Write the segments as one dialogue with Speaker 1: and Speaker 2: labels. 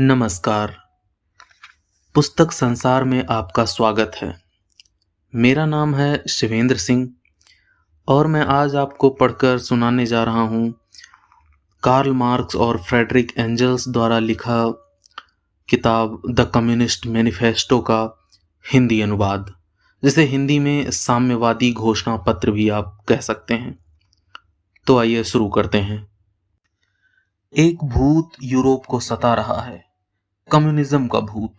Speaker 1: नमस्कार। पुस्तक संसार में आपका स्वागत है। मेरा नाम है शिवेंद्र सिंह और मैं आज आपको पढ़कर सुनाने जा रहा हूँ कार्ल मार्क्स और फ्रेडरिक एंजल्स द्वारा लिखा किताब द कम्युनिस्ट मैनिफेस्टो का हिंदी अनुवाद, जिसे हिंदी में साम्यवादी घोषणा पत्र भी आप कह सकते हैं। तो आइए शुरू करते हैं। एक भूत यूरोप को सता रहा है, कम्युनिज्म का भूत।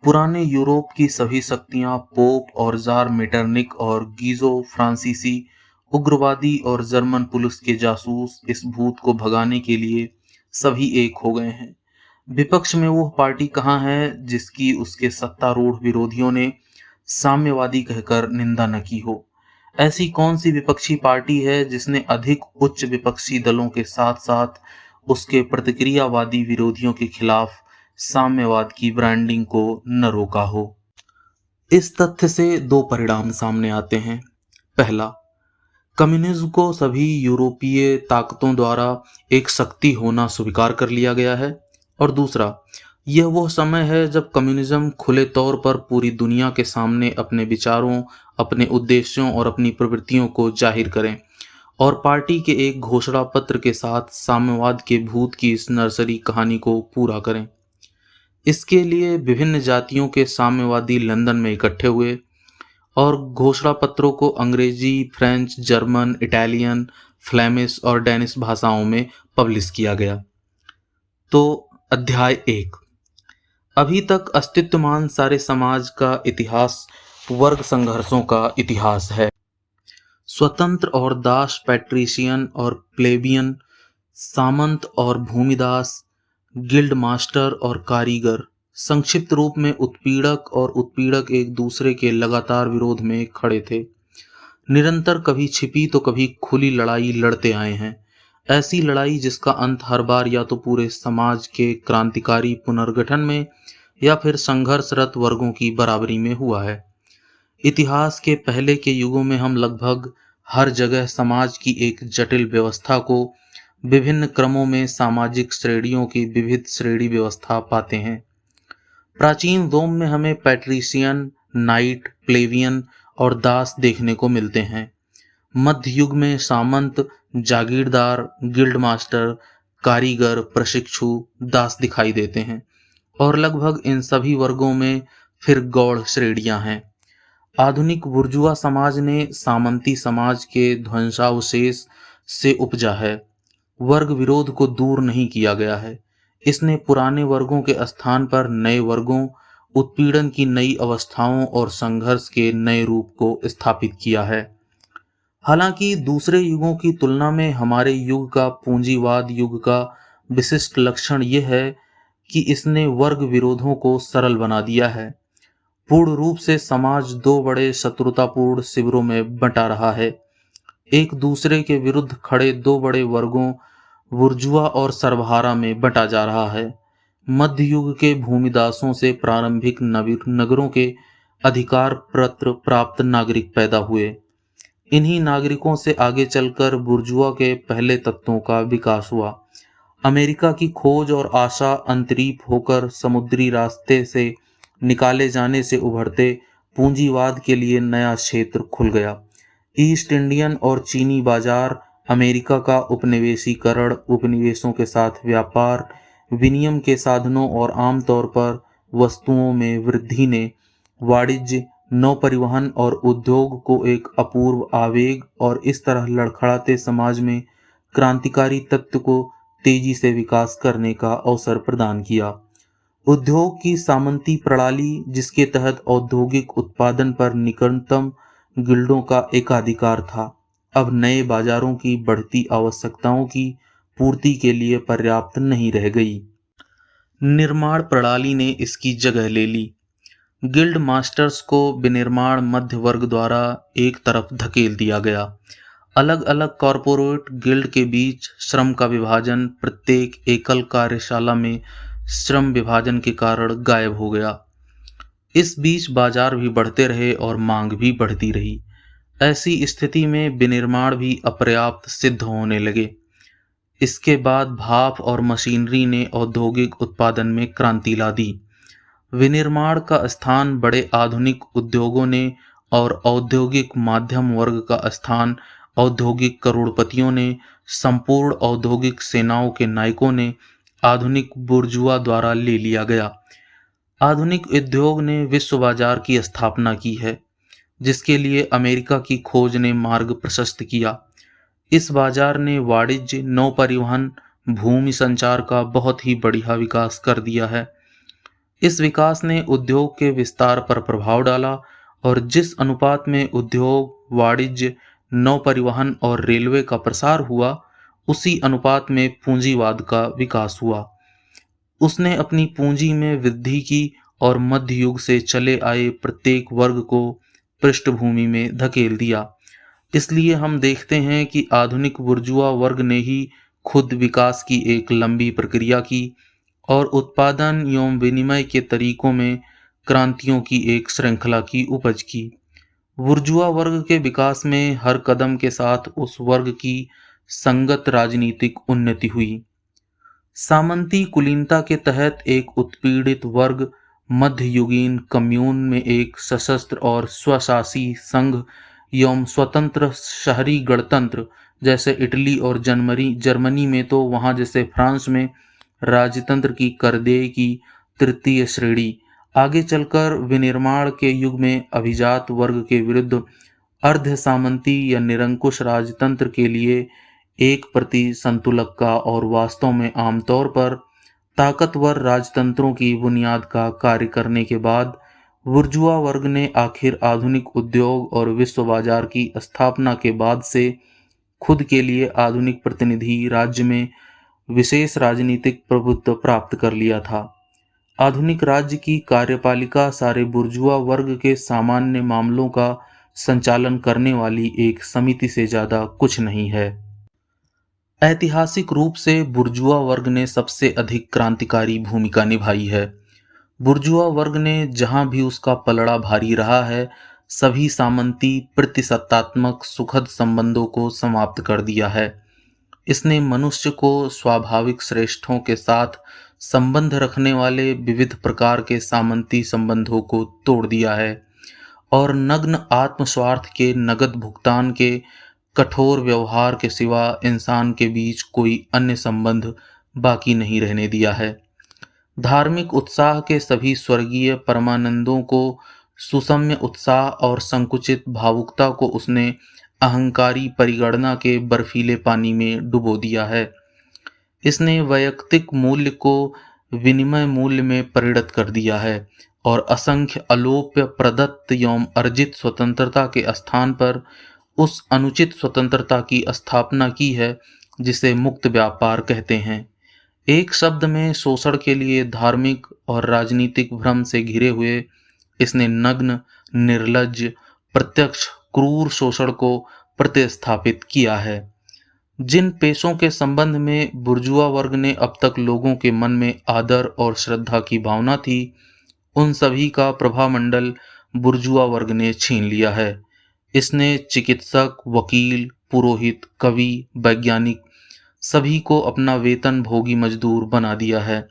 Speaker 1: पुराने यूरोप की सभी शक्तियां, पोप और जार मेटरनिक और गीजो फ्रांसीसी उग्रवादी और जर्मन पुलिस के जासूस इस भूत को भगाने के लिए सभी एक हो गए हैं। विपक्ष में वो पार्टी कहाँ है जिसकी उसके सत्तारूढ़ विरोधियों ने साम्यवादी कहकर निंदा न की हो? ऐसी कौन सी विपक्षी पार्टी है जिसने अधिक उच्च विपक्षी दलों के साथ साथ उसके प्रतिक्रियावादी विरोधियों के खिलाफ साम्यवाद की ब्रांडिंग को न रोका हो? इस तथ्य से दो परिणाम सामने आते हैं। पहला, कम्युनिज्म को सभी यूरोपीय ताकतों द्वारा एक शक्ति होना स्वीकार कर लिया गया है, और दूसरा, यह वो समय है जब कम्युनिज्म खुले तौर पर पूरी दुनिया के सामने अपने विचारों, अपने उद्देश्यों और अपनी प्रवृत्तियों को जाहिर करें और पार्टी के एक घोषणा पत्र के साथ साम्यवाद के भूत की इस नर्सरी कहानी को पूरा करें। इसके लिए विभिन्न जातियों के साम्यवादी लंदन में इकट्ठे हुए और घोषणा पत्रों को अंग्रेजी, फ्रेंच, जर्मन, इटालियन, फ्लेमिश और डेनिश भाषाओं में पब्लिश किया गया। तो अध्याय 1। अभी तक अस्तित्वमान सारे समाज का इतिहास वर्ग संघर्षों का इतिहास है। स्वतंत्र और दास, पैट्रिशियन और प्लेबियन, सामंत और भूमिदास, गिल्ड मास्टर और कारीगर, संक्षिप्त रूप में उत्पीड़क और उत्पीड़क एक दूसरे के लगातार विरोध में खड़े थे। निरंतर कभी छिपी तो कभी खुली लड़ाई लड़ते आए हैं। ऐसी लड़ाई जिसका अंत हर बार या तो पूरे समाज के क्रांतिकारी पुनर्गठन में या फिर संघर्षरत वर्गों की बराबरी में हुआ है। इतिहास के पहले के युगों में हम लगभग हर जगह समाज की एक जटिल व्यवस्था को विभिन्न क्रमों में सामाजिक श्रेणियों की विविध श्रेणी व्यवस्था पाते हैं। प्राचीन रोम में हमें पैट्रिशियन, नाइट, प्लेवियन और दास देखने को मिलते हैं। मध्य युग में सामंत, जागीरदार, गिल्ड मास्टर, कारीगर, प्रशिक्षु, दास दिखाई देते हैं और लगभग इन सभी वर्गों में फिर गौड़ श्रेणियां हैं। आधुनिक बुर्जुआ समाज ने सामंती समाज के ध्वंसावशेष से उपजा है। वर्ग विरोध को दूर नहीं किया गया है। इसने पुराने वर्गों के स्थान पर नए वर्गों, उत्पीड़न की नई अवस्थाओं और संघर्ष के नए रूप को स्थापित किया है। हालांकि दूसरे युगों की तुलना में हमारे युग का, पूंजीवाद युग का विशिष्ट लक्षण यह है कि इसने वर्ग विरोधों को सरल बना दिया है। पूर्ण रूप से समाज दो बड़े शत्रुतापूर्ण शिविरों में बंटा रहा है। एक दूसरे के विरुद्ध खड़े दो बड़े वर्गों, बुर्जुआ और सर्वहारा में बंटा जा रहा है। मध्य युग के भूमिदासों से प्रारंभिक नगरों के अधिकार पत्र प्राप्त नागरिक पैदा हुए। इन्हीं नागरिकों से आगे चलकर बुर्जुआ के पहले तत्वों का विकास हुआ। अमेरिका की खोज और आशा अंतरीप होकर समुद्री रास्ते से निकाले जाने से उभरते पूंजीवाद के लिए नया क्षेत्र खुल गया। ईस्ट इंडियन और चीनी बाजार, अमेरिका का उपनिवेशीकरण, उपनिवेशों के साथ व्यापार, विनिमय के साधनों और आमतौर पर वस्तुओं में वृद्धि ने वाणिज्य, नौपरिवहन और उद्योग को एक अपूर्व आवेग और इस तरह लड़खड़ाते समाज में क्रांतिकारी तत्व को तेजी से विकास करने का अवसर प्रदान किया। उद्योग की सामंती प्रणाली, जिसके तहत औद्योगिक उत्पादन पर निकटतम गिल्डों का एकाधिकार था, अब नए बाजारों की बढ़ती आवश्यकताओं की पूर्ति के लिए पर्याप्त नहीं रह गई। निर्माण प्रणाली ने इसकी जगह ले ली। गिल्ड मास्टर्स को विनिर्माण मध्य वर्ग द्वारा एक तरफ धकेल दिया गया। अलग अलग कॉरपोरेट गिल्ड के बीच श्रम का विभाजन प्रत्येक एकल कार्यशाला में श्रम विभाजन के कारण गायब हो गया। इस बीच बाजार भी बढ़ते रहे और मांग भी बढ़ती रही। ऐसी स्थिति में विनिर्माण भी अपर्याप्त सिद्ध होने लगे। इसके बाद भाप और मशीनरी ने औद्योगिक उत्पादन में क्रांति ला दी। विनिर्माण का स्थान बड़े आधुनिक उद्योगों ने और औद्योगिक मध्यम वर्ग का स्थान औद्योगिक करोड़पतियों ने, संपूर्ण औद्योगिक सेनाओं के नायकों ने आधुनिक बुर्जुआ द्वारा ले लिया गया। आधुनिक उद्योग ने विश्व बाजार की स्थापना की है, जिसके लिए अमेरिका की खोज ने मार्ग प्रशस्त किया। इस बाजार ने वाणिज्य, नौपरिवहन, भूमि संचार का बहुत ही बढ़िया विकास कर दिया है। इस विकास ने उद्योग के विस्तार पर प्रभाव डाला और जिस अनुपात में उद्योग, वाणिज्य, नौपरिवहन और रेलवे का प्रसार हुआ, उसी अनुपात में पूंजीवाद का विकास हुआ। उसने अपनी पूंजी में वृद्धि की और मध्य युग से चले आए प्रत्येक वर्ग को पृष्ठभूमि में धकेल दिया। इसलिए हम देखते हैं कि आधुनिक बुर्जुआ वर्ग ने ही खुद विकास की एक लंबी प्रक्रिया की और उत्पादन एवं विनिमय के तरीकों में क्रांतियों की एक श्रृंखला की उपज की। बुर्जुआ वर्ग के विकास में हर कदम के साथ उस वर्ग की संगत राजनीतिक उन्नति हुई। सामंती कुलीनता के तहत एक उत्पीड़ित वर्ग मध्ययुगीन कम्यून में एक सशस्त्र और स्वशासी संघ एवं स्वतंत्र शहरी गणतंत्र, जैसे इटली और जर्मनी में, तो वहाँ जैसे फ्रांस में राजतंत्र की करदेय की तृतीय श्रेणी, आगे चलकर विनिर्माण के युग में अभिजात वर्ग के विरुद्ध अर्ध सामंती या निरंकुश राजतंत्र के लिए एक प्रति संतुलक का और वास्तव में आमतौर पर ताकतवर राजतंत्रों की बुनियाद का कार्य करने के बाद बुर्जुआ वर्ग ने आखिर आधुनिक उद्योग और विश्व बाजार की स्थापना के बाद से खुद के लिए आधुनिक प्रतिनिधि राज्य में विशेष राजनीतिक प्रभुत्व प्राप्त कर लिया था। आधुनिक राज्य की कार्यपालिका सारे बुर्जुआ वर्ग के सामान्य मामलों का संचालन करने वाली एक समिति से ज्यादा कुछ नहीं है। ऐतिहासिक रूप से बुर्जुआ वर्ग ने सबसे अधिक क्रांतिकारी भूमिका निभाई है। बुर्जुआ वर्ग ने जहां भी उसका पलड़ा भारी रहा है, सभी सामंती प्रतिसत्तात्मक सुखद संबंधों को समाप्त कर दिया है। इसने मनुष्य को स्वाभाविक श्रेष्ठों के साथ संबंध रखने वाले विविध प्रकार के सामंती संबंधों को तोड़ दिया है और नग्न आत्मस्वार्थ के नगद भुगतान के कठोर व्यवहार के सिवा इंसान के बीच कोई अन्य संबंध बाकी नहीं रहने दिया है। धार्मिक उत्साह के सभी स्वर्गीय परमानंदों को, सुसम्य उत्साह और संकुचित भावुकता को उसने अहंकारी परिगणना के बर्फीले पानी में डुबो दिया है। इसने वैयक्तिक मूल्य को विनिमय मूल्य में परिणत कर दिया है और असंख्य अलोप्य प्रदत्त एवं अर्जित स्वतंत्रता के स्थान पर उस अनुचित स्वतंत्रता की स्थापना की है जिसे मुक्त व्यापार कहते हैं। एक शब्द में शोषण के लिए धार्मिक और राजनीतिक भ्रम से घिरे हुए इसने नग्न, निर्लज्ज, प्रत्यक्ष क्रूर शोषण को प्रतिस्थापित किया है। जिन पेशों के संबंध में बुर्जुआ वर्ग ने अब तक लोगों के मन में आदर और श्रद्धा की भावना थी, उन सभी का प्रभामंडल बुर्जुआ वर्ग ने छीन लिया है। इसने चिकित्सक, वकील, पुरोहित, कवि, वैज्ञानिक सभी को अपना वेतन भोगी मजदूर बना दिया है।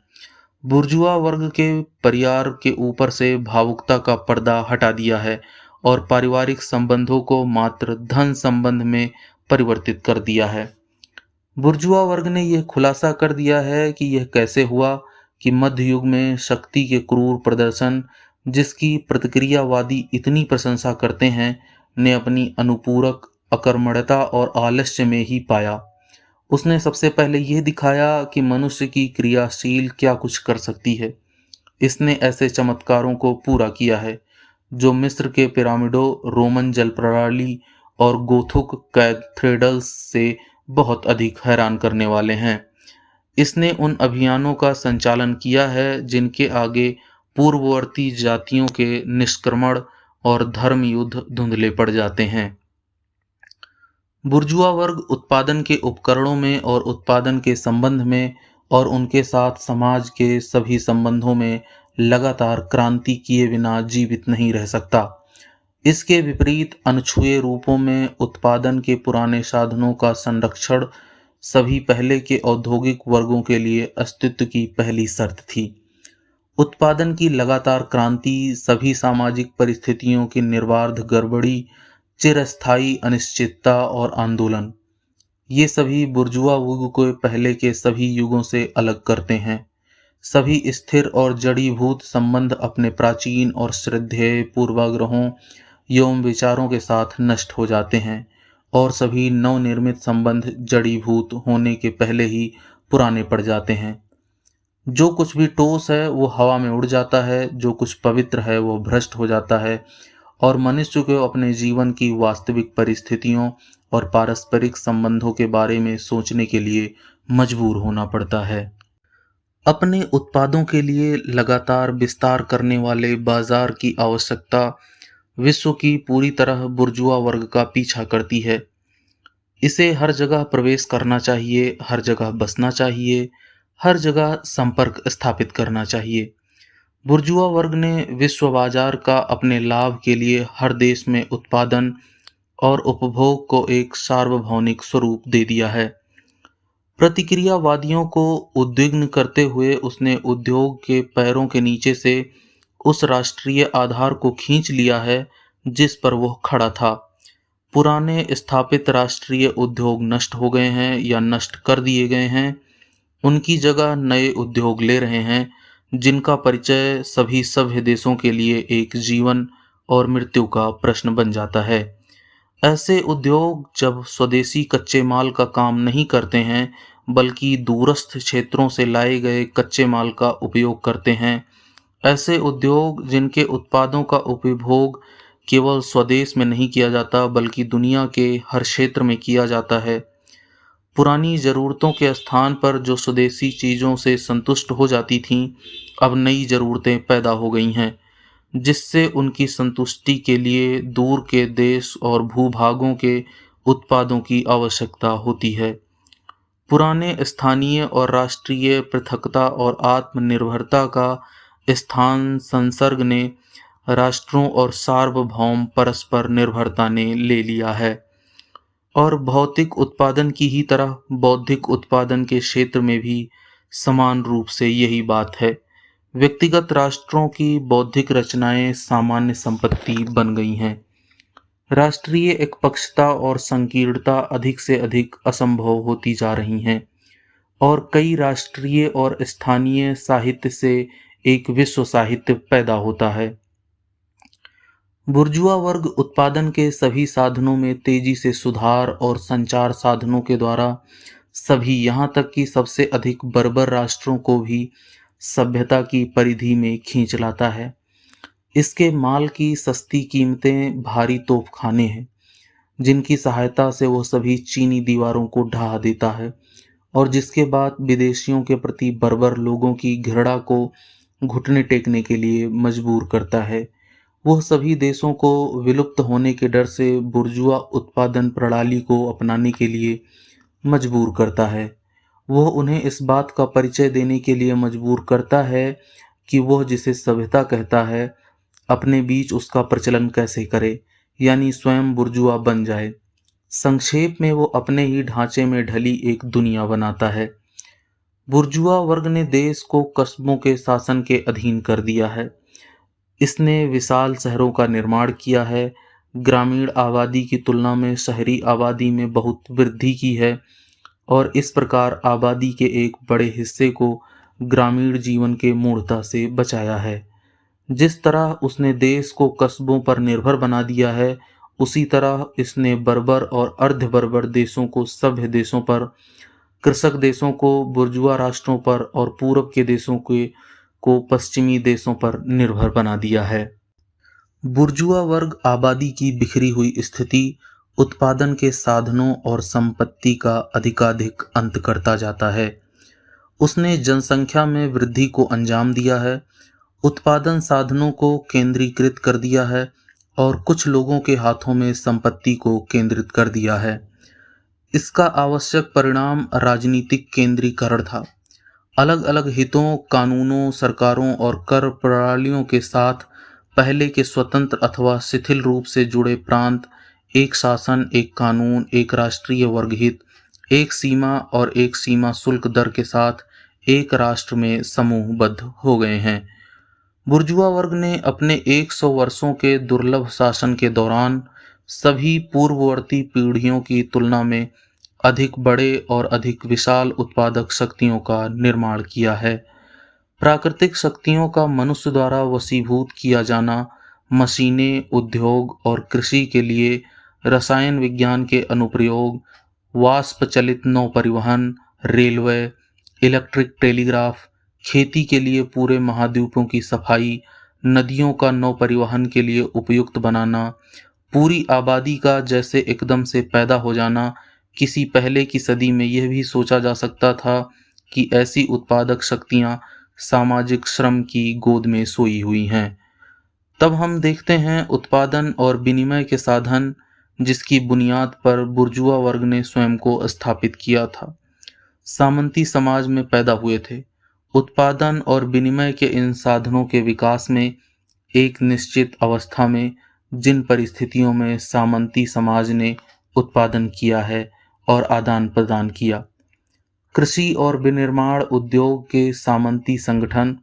Speaker 1: बुर्जुआ वर्ग के परिवार के ऊपर से भावुकता का पर्दा हटा दिया है और पारिवारिक संबंधों को मात्र धन संबंध में परिवर्तित कर दिया है। बुर्जुआ वर्ग ने यह खुलासा कर दिया है कि यह कैसे हुआ कि मध्य युग में शक्ति के क्रूर प्रदर्शन, जिसकी प्रतिक्रियावादी इतनी प्रशंसा करते हैं, ने अपनी अनुपूरक अकर्मण्यता और आलस्य में ही पाया। उसने सबसे पहले यह दिखाया कि मनुष्य की क्रियाशील क्या कुछ कर सकती है। इसने ऐसे चमत्कारों को पूरा किया है जो मिस्र के पिरामिडों, रोमन जल प्रणाली और गोथुक कैथेड्रल्स से बहुत अधिक हैरान करने वाले हैं। इसने उन अभियानों का संचालन किया है जिनके आगे पूर्ववर्ती जातियों के निष्क्रमण और धर्म युद्ध धुंधले पड़ जाते हैं। बुर्जुआ वर्ग उत्पादन के उपकरणों में और उत्पादन के संबंध में और उनके साथ समाज के सभी संबंधों में लगातार क्रांति किए बिना जीवित नहीं रह सकता। इसके विपरीत अनछुए रूपों में उत्पादन के पुराने साधनों का संरक्षण सभी पहले के औद्योगिक वर्गों के लिए अस्तित्व की पहली शर्त थी। उत्पादन की लगातार क्रांति, सभी सामाजिक परिस्थितियों की निर्बाध गड़बड़ी, चिरस्थायी अनिश्चितता और आंदोलन, ये सभी बुर्जुआ युग को पहले के सभी युगों से अलग करते हैं। सभी स्थिर और जड़ीभूत संबंध अपने प्राचीन और श्रद्धेय पूर्वाग्रहों एवं विचारों के साथ नष्ट हो जाते हैं और सभी नवनिर्मित संबंध जड़ीभूत होने के पहले ही पुराने पड़ जाते हैं। जो कुछ भी ठोस है वो हवा में उड़ जाता है, जो कुछ पवित्र है वो भ्रष्ट हो जाता है और मनुष्य को अपने जीवन की वास्तविक परिस्थितियों और पारस्परिक संबंधों के बारे में सोचने के लिए मजबूर होना पड़ता है। अपने उत्पादों के लिए लगातार विस्तार करने वाले बाजार की आवश्यकता विश्व की पूरी तरह बुर्जुआ वर्ग का पीछा करती है। इसे हर जगह प्रवेश करना चाहिए, हर जगह बसना चाहिए, हर जगह संपर्क स्थापित करना चाहिए। बुर्जुआ वर्ग ने विश्व बाजार का अपने लाभ के लिए हर देश में उत्पादन और उपभोग को एक सार्वभौमिक स्वरूप दे दिया है। प्रतिक्रियावादियों को उद्विग्न करते हुए उसने उद्योग के पैरों के नीचे से उस राष्ट्रीय आधार को खींच लिया है जिस पर वह खड़ा था। पुराने स्थापित राष्ट्रीय उद्योग नष्ट हो गए हैं या नष्ट कर दिए गए हैं। उनकी जगह नए उद्योग ले रहे हैं जिनका परिचय सभी सभ्य देशों के लिए एक जीवन और मृत्यु का प्रश्न बन जाता है। ऐसे उद्योग जब स्वदेशी कच्चे माल का काम नहीं करते हैं बल्कि दूरस्थ क्षेत्रों से लाए गए कच्चे माल का उपयोग करते हैं, ऐसे उद्योग जिनके उत्पादों का उपभोग केवल स्वदेश में नहीं किया जाता बल्कि दुनिया के हर क्षेत्र में किया जाता है, पुरानी ज़रूरतों के स्थान पर जो स्वदेशी चीज़ों से संतुष्ट हो जाती थीं, अब नई ज़रूरतें पैदा हो गई हैं जिससे उनकी संतुष्टि के लिए दूर के देश और भूभागों के उत्पादों की आवश्यकता होती है। पुराने स्थानीय और राष्ट्रीय पृथकता और आत्मनिर्भरता का स्थान संसर्ग ने राष्ट्रों और सार्वभौम परस्पर निर्भरता ने ले लिया है और भौतिक उत्पादन की ही तरह बौद्धिक उत्पादन के क्षेत्र में भी समान रूप से यही बात है। व्यक्तिगत राष्ट्रों की बौद्धिक रचनाएं सामान्य संपत्ति बन गई हैं। राष्ट्रीय एकपक्षता और संकीर्णता अधिक से अधिक असंभव होती जा रही हैं और कई राष्ट्रीय और स्थानीय साहित्य से एक विश्व साहित्य पैदा होता है। बुर्जुआ वर्ग उत्पादन के सभी साधनों में तेजी से सुधार और संचार साधनों के द्वारा सभी यहाँ तक कि सबसे अधिक बर्बर राष्ट्रों को भी सभ्यता की परिधि में खींच लाता है। इसके माल की सस्ती कीमतें भारी तोपखाने हैं जिनकी सहायता से वो सभी चीनी दीवारों को ढहा देता है और जिसके बाद विदेशियों के प्रति बर्बर लोगों की घृणा को घुटने टेकने के लिए मजबूर करता है। वह सभी देशों को विलुप्त होने के डर से बुर्जुआ उत्पादन प्रणाली को अपनाने के लिए मजबूर करता है। वह उन्हें इस बात का परिचय देने के लिए मजबूर करता है कि वह जिसे सभ्यता कहता है अपने बीच उसका प्रचलन कैसे करे, यानी स्वयं बुर्जुआ बन जाए। संक्षेप में वो अपने ही ढांचे में ढली एक दुनिया बनाता है। बुर्जुआ वर्ग ने देश को कस्बों के शासन के अधीन कर दिया है। इसने विशाल शहरों का निर्माण किया है, ग्रामीण आबादी की तुलना में शहरी आबादी में बहुत वृद्धि की है और इस प्रकार आबादी के एक बड़े हिस्से को ग्रामीण जीवन के मूढ़ता से बचाया है। जिस तरह उसने देश को कस्बों पर निर्भर बना दिया है, उसी तरह इसने बर्बर और अर्ध बर्बर देशों को सभ्य देशों पर, कृषक देशों को बुर्जुआ राष्ट्रों पर और पूरब के देशों को पश्चिमी देशों पर निर्भर बना दिया है। बुर्जुआ वर्ग आबादी की बिखरी हुई स्थिति, उत्पादन के साधनों और संपत्ति का अधिकाधिक अंत करता जाता है। उसने जनसंख्या में वृद्धि को अंजाम दिया है, उत्पादन साधनों को केंद्रीकृत कर दिया है और कुछ लोगों के हाथों में संपत्ति को केंद्रित कर दिया है। इसका आवश्यक परिणाम राजनीतिक केंद्रीकरण था। अलग अलग हितों, कानूनों, सरकारों और कर प्रणालियों के साथ पहले के स्वतंत्र अथवा शिथिल रूप से जुड़े प्रांत, एक शासन, एक कानून, एक राष्ट्रीय वर्ग हित, एक सीमा और एक सीमा शुल्क दर के साथ एक राष्ट्र में समूहबद्ध हो गए हैं। बुर्जुआ वर्ग ने अपने 100 वर्षों के दुर्लभ शासन के दौरान सभी पूर्ववर्ती पीढ़ियों की तुलना में अधिक बड़े और अधिक विशाल उत्पादक शक्तियों का निर्माण किया है। प्राकृतिक शक्तियों का मनुष्य द्वारा वशीभूत किया जाना, मशीनें, उद्योग और कृषि के लिए रसायन विज्ञान के अनुप्रयोग, वाष्प चलित नौ परिवहन, रेलवे, इलेक्ट्रिक टेलीग्राफ, खेती के लिए पूरे महाद्वीपों की सफाई, नदियों का नौ परिवहन के लिए उपयुक्त बनाना, पूरी आबादी का जैसे एकदम से पैदा हो जाना, किसी पहले की सदी में यह भी सोचा जा सकता था कि ऐसी उत्पादक शक्तियां सामाजिक श्रम की गोद में सोई हुई हैं। तब हम देखते हैं उत्पादन और विनिमय के साधन जिसकी बुनियाद पर बुर्जुआ वर्ग ने स्वयं को स्थापित किया था, सामंती समाज में पैदा हुए थे। उत्पादन और विनिमय के इन साधनों के विकास में एक निश्चित अवस्था में जिन परिस्थितियों में सामंती समाज ने उत्पादन किया है और आदान प्रदान किया, कृषि और विनिर्माण उद्योग के सामंती संगठन,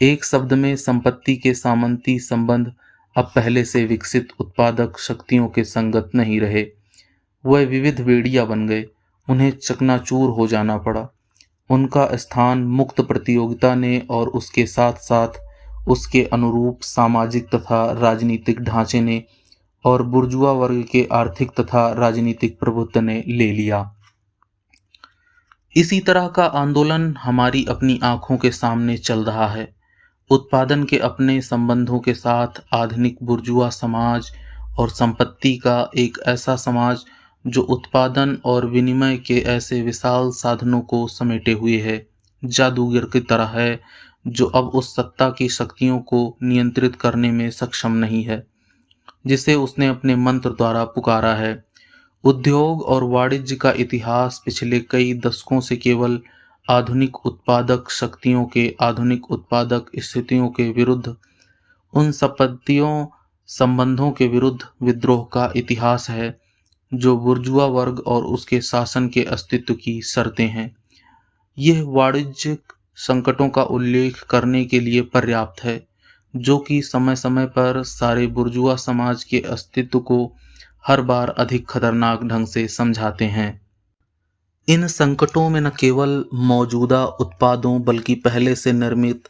Speaker 1: एक शब्द में संपत्ति के सामंती संबंध अब पहले से विकसित उत्पादक शक्तियों के संगत नहीं रहे। वह विविध वेड़िया बन गए, उन्हें चकनाचूर हो जाना पड़ा। उनका स्थान मुक्त प्रतियोगिता ने और उसके साथ साथ उसके अनुरूप सामाजिक तथा राजनीतिक ढांचे ने और बुर्जुआ वर्ग के आर्थिक तथा राजनीतिक प्रभुत्व ने ले लिया। इसी तरह का आंदोलन हमारी अपनी आंखों के सामने चल रहा है। उत्पादन के अपने संबंधों के साथ आधुनिक बुर्जुआ समाज और संपत्ति का एक ऐसा समाज जो उत्पादन और विनिमय के ऐसे विशाल साधनों को समेटे हुए है, जादूगर की तरह है, जो अब उस सत्ता की शक्तियों को नियंत्रित करने में सक्षम नहीं है जिसे उसने अपने मंत्र द्वारा पुकारा है। उद्योग और वाणिज्य का इतिहास पिछले कई दशकों से केवल आधुनिक उत्पादक शक्तियों के आधुनिक उत्पादक स्थितियों के विरुद्ध, उन संपत्तियों संबंधों के विरुद्ध विद्रोह का इतिहास है जो बुर्जुआ वर्ग और उसके शासन के अस्तित्व की शर्तें हैं। यह वाणिज्यिक संकटों का उल्लेख करने के लिए पर्याप्त है, जो कि समय समय पर सारे बुर्जुआ समाज के अस्तित्व को हर बार अधिक खतरनाक ढंग से समझाते हैं। इन संकटों में न केवल मौजूदा उत्पादों बल्कि पहले से निर्मित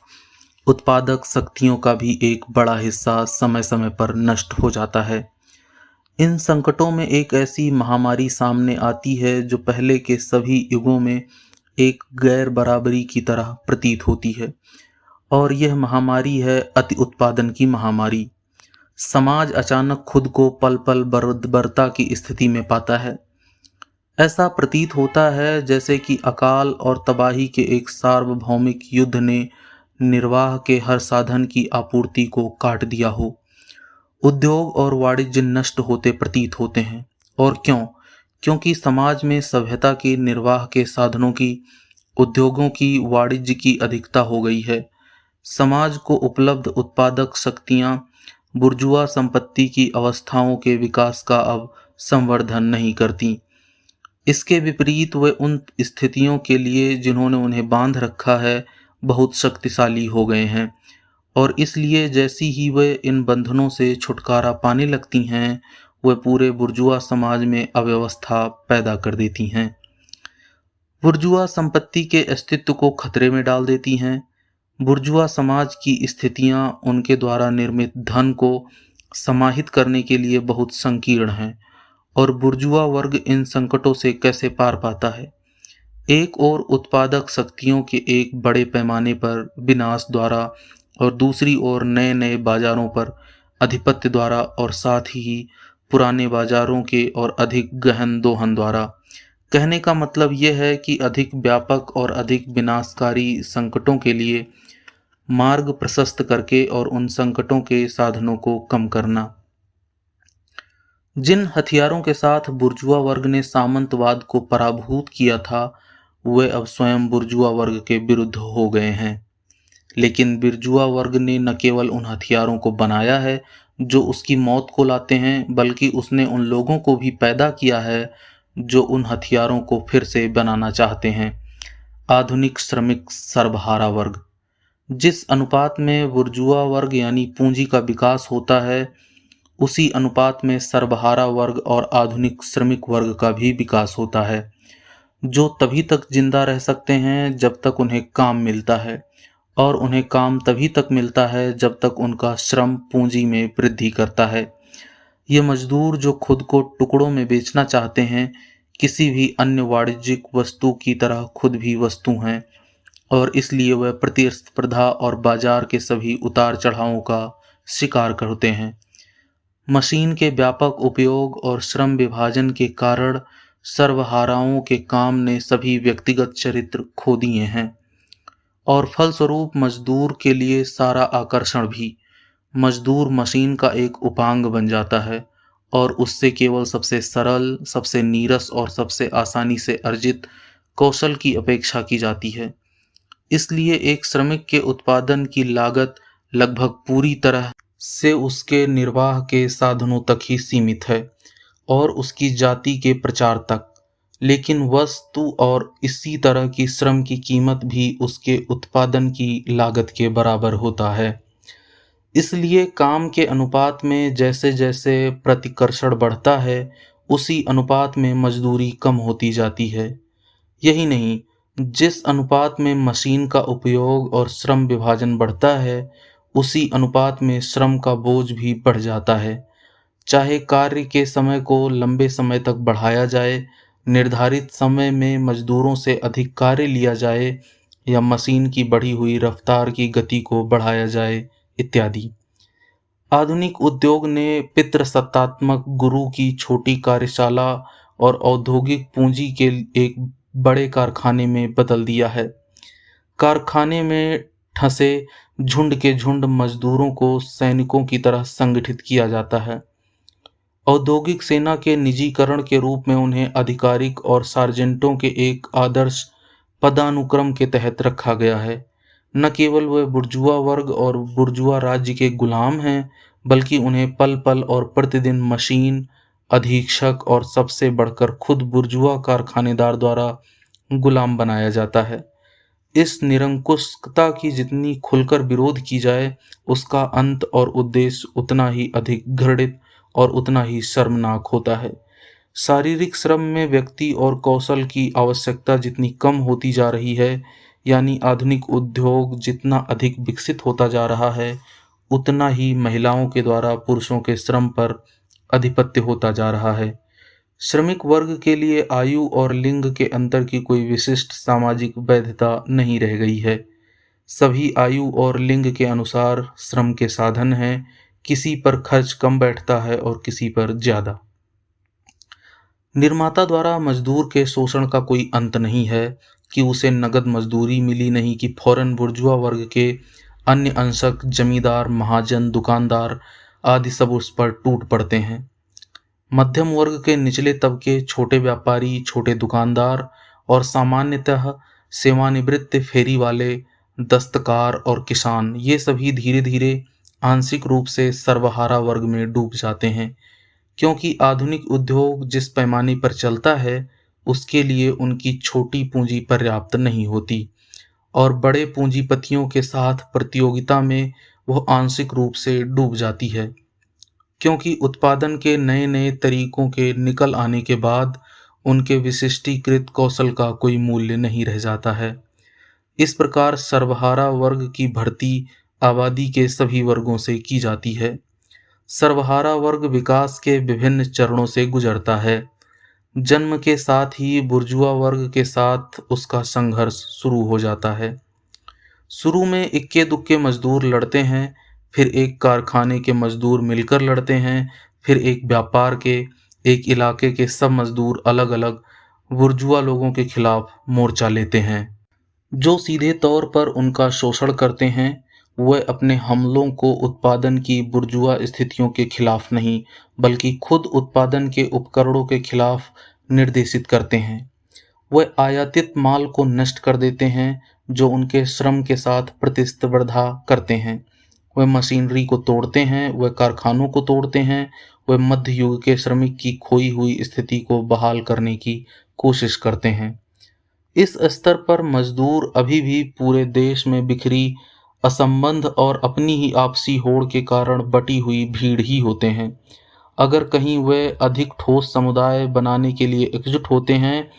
Speaker 1: उत्पादक शक्तियों का भी एक बड़ा हिस्सा समय समय पर नष्ट हो जाता है। इन संकटों में एक ऐसी महामारी सामने आती है जो पहले के सभी युगों में एक गैर बराबरी की तरह प्रतीत होती है, और यह महामारी है अति उत्पादन की महामारी। समाज अचानक खुद को पल पल बर्बरता की स्थिति में पाता है। ऐसा प्रतीत होता है जैसे कि अकाल और तबाही के एक सार्वभौमिक युद्ध ने निर्वाह के हर साधन की आपूर्ति को काट दिया हो। उद्योग और वाणिज्य नष्ट होते प्रतीत होते हैं। और क्यों? क्योंकि समाज में सभ्यता के निर्वाह के साधनों की, उद्योगों की, वाणिज्य की अधिकता हो गई है। समाज को उपलब्ध उत्पादक शक्तियां बुर्जुआ संपत्ति की अवस्थाओं के विकास का अब संवर्धन नहीं करती। इसके विपरीत वे उन स्थितियों के लिए जिन्होंने उन्हें बांध रखा है बहुत शक्तिशाली हो गए हैं, और इसलिए जैसी ही वे इन बंधनों से छुटकारा पाने लगती हैं, वे पूरे बुर्जुआ समाज में अव्यवस्था पैदा कर देती हैं। बुर्जुआ संपत्ति के अस्तित्व को खतरे में डाल देती हैं। बुर्जुआ समाज की स्थितियां उनके द्वारा निर्मित धन को समाहित करने के लिए बहुत संकीर्ण हैं, और बुर्जुआ वर्ग इन संकटों से कैसे पार पाता है? एक ओर उत्पादक शक्तियों के एक बड़े पैमाने पर विनाश द्वारा, और दूसरी ओर नए नए बाजारों पर आधिपत्य द्वारा, और साथ ही पुराने बाजारों के और अधिक गहन दोहन द्वारा। कहने का मतलब यह है कि अधिक व्यापक और अधिक विनाशकारी संकटों के लिए मार्ग प्रशस्त करके और उन संकटों के साधनों को कम करना। जिन हथियारों के साथ बुर्जुआ वर्ग ने सामंतवाद को पराभूत किया था, वे अब स्वयं बुर्जुआ वर्ग के विरुद्ध हो गए हैं। लेकिन बुर्जुआ वर्ग ने न केवल उन हथियारों को बनाया है जो उसकी मौत को लाते हैं, बल्कि उसने उन लोगों को भी पैदा किया है जो उन हथियारों को फिर से बनाना चाहते हैं। आधुनिक श्रमिक सर्वहारा वर्ग। जिस अनुपात में बुर्जुआ वर्ग यानी पूंजी का विकास होता है, उसी अनुपात में सर्वहारा वर्ग और आधुनिक श्रमिक वर्ग का भी विकास होता है, जो तभी तक जिंदा रह सकते हैं जब तक उन्हें काम मिलता है, और उन्हें काम तभी तक मिलता है जब तक उनका श्रम पूंजी में वृद्धि करता है। ये मजदूर जो खुद को टुकड़ों में बेचना चाहते हैं, किसी भी अन्य वाणिज्यिक वस्तु की तरह खुद भी वस्तु हैं, और इसलिए वह प्रतिस्पर्धा और बाजार के सभी उतार चढ़ावों का शिकार करते हैं। मशीन के व्यापक उपयोग और श्रम विभाजन के कारण सर्वहाराओं के काम ने सभी व्यक्तिगत चरित्र खो दिए हैं, और फलस्वरूप मजदूर के लिए सारा आकर्षण भी मजदूर मशीन का एक उपांग बन जाता है, और उससे केवल सबसे सरल, सबसे नीरस और सबसे आसानी से अर्जित कौशल की अपेक्षा की जाती है। इसलिए एक श्रमिक के उत्पादन की लागत लगभग पूरी तरह से उसके निर्वाह के साधनों तक ही सीमित है, और उसकी जाति के प्रचार तक। लेकिन वस्तु और इसी तरह की श्रम की कीमत भी उसके उत्पादन की लागत के बराबर होता है। इसलिए काम के अनुपात में जैसे जैसे प्रतिकर्षण बढ़ता है, उसी अनुपात में मजदूरी कम होती जाती है। यही नहीं, जिस अनुपात में मशीन का उपयोग और श्रम विभाजन बढ़ता है, उसी अनुपात में श्रम का बोझ भी बढ़ जाता है। चाहे कार्य के समय को लंबे समय तक बढ़ाया जाए, निर्धारित समय में मजदूरों से अधिक कार्य लिया जाए, या मशीन की बढ़ी हुई रफ्तार की गति को बढ़ाया जाए, इत्यादि। आधुनिक उद्योग ने पितृसत्तात्मक गुरु की छोटी कार्यशाला और औद्योगिक पूंजी के एक बड़े कारखाने में बदल दिया है। कारखाने में ठसे झुंड के झुंड मजदूरों को सैनिकों की तरह संगठित किया जाता है। औद्योगिक सेना के निजीकरण के रूप में उन्हें आधिकारिक और सार्जेंटों के एक आदर्श पदानुक्रम के तहत रखा गया है। न केवल वे बुर्जुआ वर्ग और बुर्जुआ राज्य के गुलाम हैं, बल्कि उन्हें पल पल और प्रतिदिन मशीन, अधीक्षक और सबसे बढ़कर खुद बुर्जुआ कारखानेदार द्वारा गुलाम बनाया जाता है। इस निरंकुशता की जितनी खुलकर विरोध की जाए, उसका अंत और उद्देश्य उतना ही अधिक घृणित और उतना ही शर्मनाक होता है। शारीरिक श्रम में व्यक्ति और कौशल की आवश्यकता जितनी कम होती जा रही है, यानी आधुनिक उद्योग जितना अधिक विकसित होता जा रहा है, उतना ही महिलाओं के द्वारा पुरुषों के श्रम पर आधिपत्य होता जा रहा है। श्रमिक वर्ग के लिए आयु और लिंग के अंतर की कोई विशिष्ट सामाजिक वैधता नहीं रह गई है। सभी आयु और लिंग के अनुसार श्रम के साधन हैं, किसी पर खर्च कम बैठता है और किसी पर ज्यादा। निर्माता द्वारा मजदूर के शोषण का कोई अंत नहीं है कि उसे नगद मजदूरी मिली नहीं कि फौरन बुर्जुआ वर्ग के अन्य अंशक जमींदार, महाजन, दुकानदार आदि सब उस पर टूट पड़ते हैं। मध्यम वर्ग के निचले तबके, छोटे व्यापारी, छोटे दुकानदार और सामान्यतः सेवानिवृत्त फेरी वाले, दस्तकार और किसान, ये सभी धीरे धीरे आंशिक रूप से सर्वहारा वर्ग में डूब जाते हैं, क्योंकि आधुनिक उद्योग जिस पैमाने पर चलता है, उसके लिए उनकी छोटी पूंजी पर्याप्त नहीं होती, और बड़े पूंजीपतियों के साथ प्रतियोगिता में वह आंशिक रूप से डूब जाती है, क्योंकि उत्पादन के नए नए तरीकों के निकल आने के बाद उनके विशिष्टीकृत कौशल का कोई मूल्य नहीं रह जाता है। इस प्रकार सर्वहारा वर्ग की भर्ती आबादी के सभी वर्गों से की जाती है। सर्वहारा वर्ग विकास के विभिन्न चरणों से गुजरता है। जन्म के साथ ही बुर्जुआ वर्ग के साथ उसका संघर्ष शुरू हो जाता है। शुरू में इक्के दुक्के मजदूर लड़ते हैं, फिर एक कारखाने के मजदूर मिलकर लड़ते हैं, फिर एक व्यापार के, एक इलाके के सब मजदूर अलग अलग बुर्जुआ लोगों के खिलाफ मोर्चा लेते हैं, जो सीधे तौर पर उनका शोषण करते हैं। वह अपने हमलों को उत्पादन की बुर्जुआ स्थितियों के खिलाफ नहीं, बल्कि खुद उत्पादन के उपकरणों के खिलाफ निर्देशित करते हैं। वह आयातित माल को नष्ट कर देते हैं, जो उनके श्रम के साथ प्रतिस्पर्धा करते हैं। वह मशीनरी को तोड़ते हैं, वह कारखानों को तोड़ते हैं, वे मध्य युग के श्रमिक की खोई हुई स्थिति को बहाल करने की कोशिश करते हैं। इस स्तर पर मजदूर अभी भी पूरे देश में बिखरी असंबंध और अपनी ही आपसी होड़ के कारण बटी हुई भीड़ ही होते हैं। अगर कहीं वे अधिक ठोस समुदाय बनाने के लिए एकजुट होते हैं,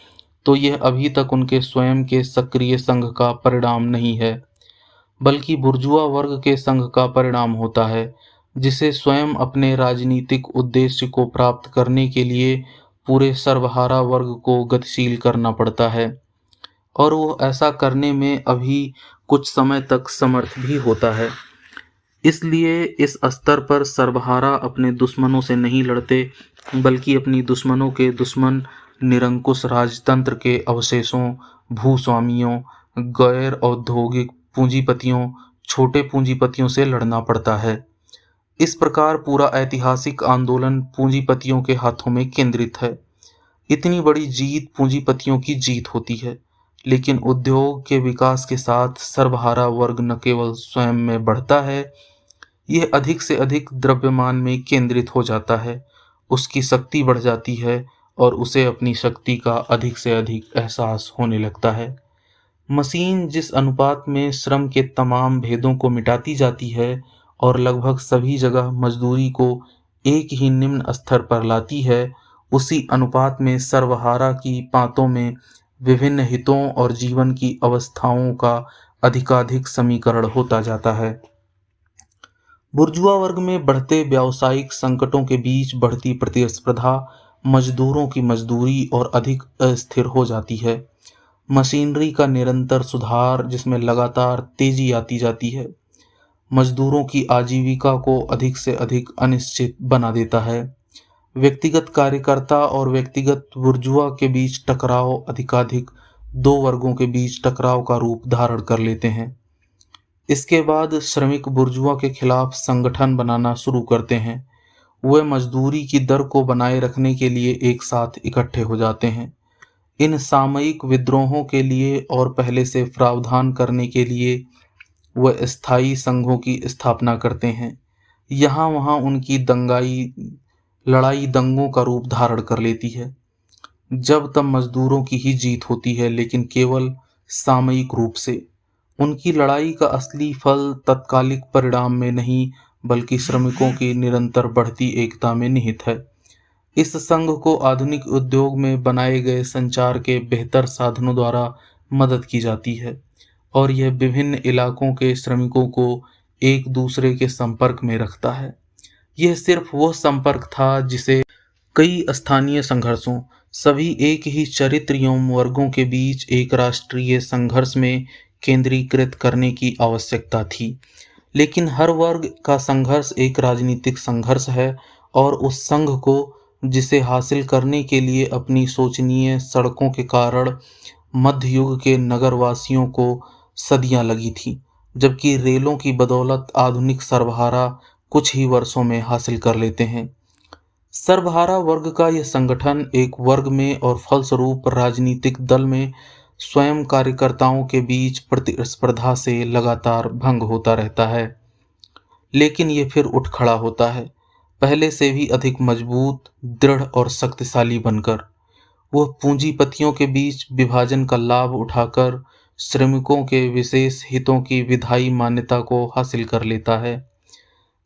Speaker 1: तो यह अभी तक उनके स्वयं के सक्रिय संघ का परिणाम नहीं है, बल्कि बुर्जुआ वर्ग के संघ का परिणाम होता है, जिसे स्वयं अपने राजनीतिक उद्देश्य को प्राप्त करने के लिए पूरे सर्वहारा वर्ग को गतिशील करना पड़ता है, और वो ऐसा करने में अभी कुछ समय तक समर्थ भी होता है। इसलिए इस स्तर पर सर्वहारा अपने दुश्मनों से नहीं लड़ते, बल्कि अपनी दुश्मनों के दुश्मन निरंकुश राजतंत्र के अवशेषों, भूस्वामियों, गैर औद्योगिक पूंजीपतियों, छोटे पूंजीपतियों से लड़ना पड़ता है। इस प्रकार पूरा ऐतिहासिक आंदोलन पूंजीपतियों के हाथों में केंद्रित है। इतनी बड़ी जीत पूंजीपतियों की जीत होती है, लेकिन उद्योग के विकास के साथ सर्वहारा वर्ग न केवल स्वयं में बढ़ता है, यह अधिक से अधिक द्रव्यमान में केंद्रित हो जाता है, उसकी शक्ति बढ़ जाती है और उसे अपनी शक्ति का अधिक से अधिक एहसास होने लगता है। मशीन जिस अनुपात में श्रम के तमाम भेदों को मिटाती जाती है और लगभग सभी जगह मजदूरी को एक ही निम्न स्तर पर लाती है, उसी अनुपात में सर्वहारा की पांतों में विभिन्न हितों और जीवन की अवस्थाओं का अधिकाधिक समीकरण होता जाता है। बुर्जुआ वर्ग में बढ़ते व्यावसायिक संकटों के बीच बढ़ती प्रतिस्पर्धा मजदूरों की मजदूरी और अधिक अस्थिर हो जाती है। मशीनरी का निरंतर सुधार, जिसमें लगातार तेजी आती जाती है, मजदूरों की आजीविका को अधिक से अधिक अनिश्चित बना देता है। व्यक्तिगत कार्यकर्ता और व्यक्तिगत बुर्जुआ के बीच टकराव अधिकाधिक दो वर्गों के बीच टकराव का रूप धारण कर लेते हैं। इसके बाद श्रमिक बुर्जुआ के खिलाफ संगठन बनाना शुरू करते हैं। वे मजदूरी की दर को बनाए रखने के लिए एक साथ इकट्ठे हो जाते हैं। इन सामयिक विद्रोहों के लिए और पहले से प्रावधान करने के लिए वह स्थायी संघों की स्थापना करते हैं। यहाँ वहाँ उनकी लड़ाई दंगों का रूप धारण कर लेती है। जब तब मजदूरों की ही जीत होती है, लेकिन केवल सामयिक रूप से। उनकी लड़ाई का असली फल तत्कालिक परिणाम में नहीं, बल्कि श्रमिकों की निरंतर बढ़ती एकता में निहित है। इस संघ को आधुनिक उद्योग में बनाए गए संचार के बेहतर साधनों द्वारा मदद की जाती है, और यह विभिन्न इलाकों के श्रमिकों को एक दूसरे के संपर्क में रखता है। यह सिर्फ वह संपर्क था जिसे कई स्थानीय संघर्षों, सभी एक ही चरित्र एवं वर्गों के बीच एक राष्ट्रीय संघर्ष में केंद्रीकृत करने की आवश्यकता थी। लेकिन हर वर्ग का संघर्ष एक राजनीतिक संघर्ष है, और उस संघ को, जिसे हासिल करने के लिए अपनी शोचनीय सड़कों के कारण मध्य युग के नगरवासियों को सदियां लगी थी, जबकि रेलों की बदौलत आधुनिक सर्वहारा कुछ ही वर्षों में हासिल कर लेते हैं। सर्वहारा वर्ग का यह संगठन एक वर्ग में और फलस्वरूप राजनीतिक दल में स्वयं कार्यकर्ताओं के बीच प्रतिस्पर्धा से लगातार भंग होता रहता है, लेकिन ये फिर उठ खड़ा होता है, पहले से भी अधिक मजबूत, दृढ़ और शक्तिशाली बनकर। वह पूंजीपतियों के बीच विभाजन का लाभ उठाकर श्रमिकों के विशेष हितों की विधायी मान्यता को हासिल कर लेता है।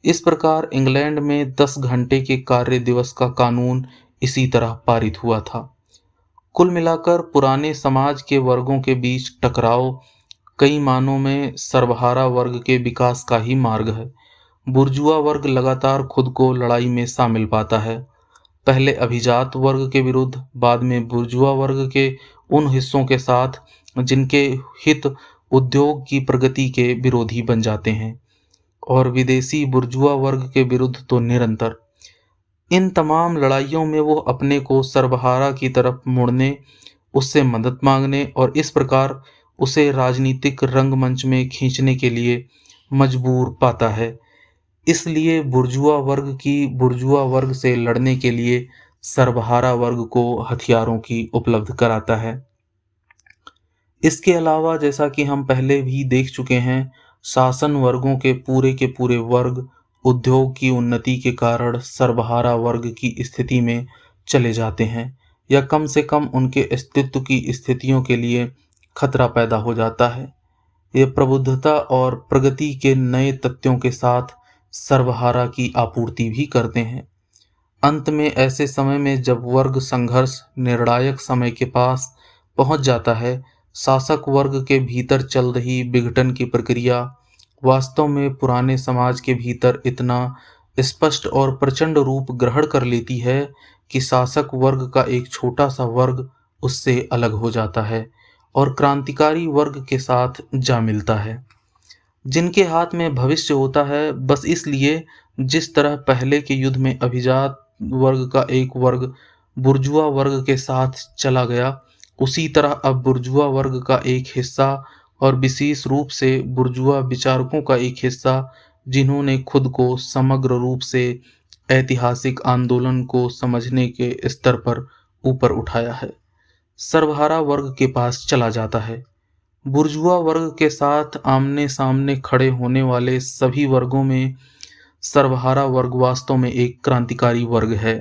Speaker 1: इस प्रकार इंग्लैंड में 10 घंटे के कार्य दिवस का कानून इसी तरह पारित हुआ था। कुल मिलाकर पुराने समाज के वर्गों के बीच टकराव कई मानों में सर्वहारा वर्ग के विकास का ही मार्ग है। बुर्जुआ वर्ग लगातार खुद को लड़ाई में शामिल पाता है, पहले अभिजात वर्ग के विरुद्ध, बाद में बुर्जुआ वर्ग के उन हिस्सों के साथ जिनके हित उद्योग की प्रगति के विरोधी बन जाते हैं, और विदेशी बुर्जुआ वर्ग के विरुद्ध तो निरंतर। इन तमाम लड़ाइयों में वो अपने को सर्वहारा की तरफ मुड़ने, उससे मदद मांगने और इस प्रकार उसे राजनीतिक रंगमंच में खींचने के लिए मजबूर पाता है। इसलिए बुर्जुआ वर्ग से लड़ने के लिए सर्वहारा वर्ग को हथियारों की उपलब्ध कराता है। इसके अलावा, जैसा कि हम पहले भी देख चुके हैं, शासन वर्गों के पूरे वर्ग उद्योग की उन्नति के कारण सर्वहारा वर्ग की स्थिति में चले जाते हैं या कम से कम उनके अस्तित्व की स्थितियों के लिए खतरा पैदा हो जाता है। ये प्रबुद्धता और प्रगति के नए तथ्यों के साथ सर्वहारा की आपूर्ति भी करते हैं। अंत में ऐसे समय में जब वर्ग संघर्ष निर्णायक समय के पास पहुंच जाता है, शासक वर्ग के भीतर चल रही विघटन की प्रक्रिया वास्तव में पुराने समाज के भीतर इतना स्पष्ट और प्रचंड रूप ग्रहण कर लेती है कि शासक वर्ग का एक छोटा सा वर्ग उससे अलग हो जाता है और क्रांतिकारी वर्ग के साथ जा मिलता है, जिनके हाथ में भविष्य होता है। बस इसलिए जिस तरह पहले के युद्ध में अभिजात वर्ग का एक वर्ग बुर्जुआ वर्ग के साथ चला गया, उसी तरह अब बुर्जुआ वर्ग का एक हिस्सा और विशेष रूप से बुर्जुआ विचारकों का एक हिस्सा, जिन्होंने खुद को समग्र रूप से ऐतिहासिक आंदोलन को समझने के स्तर पर ऊपर उठाया है, सर्वहारा वर्ग के पास चला जाता है। बुर्जुआ वर्ग के साथ आमने सामने खड़े होने वाले सभी वर्गों में सर्वहारा वर्ग वास्तव में एक क्रांतिकारी वर्ग है।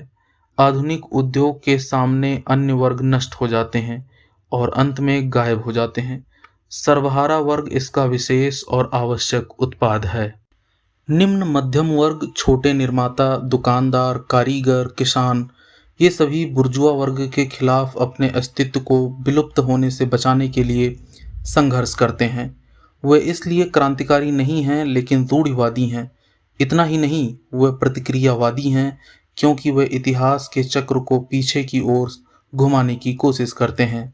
Speaker 1: आधुनिक उद्योग के सामने अन्य वर्ग नष्ट हो जाते हैं और अंत में गायब हो जाते हैं। सर्वहारा वर्ग इसका विशेष और आवश्यक उत्पाद है। निम्न मध्यम वर्ग, छोटे निर्माता, दुकानदार, कारीगर, किसान, ये सभी बुर्जुआ वर्ग के खिलाफ अपने अस्तित्व को विलुप्त होने से बचाने के लिए संघर्ष करते हैं। वे इसलिए क्रांतिकारी नहीं हैं लेकिन रूढ़िवादी हैं। इतना ही नहीं, वे प्रतिक्रियावादी हैं क्योंकि वे इतिहास के चक्र को पीछे की ओर घुमाने की कोशिश करते हैं।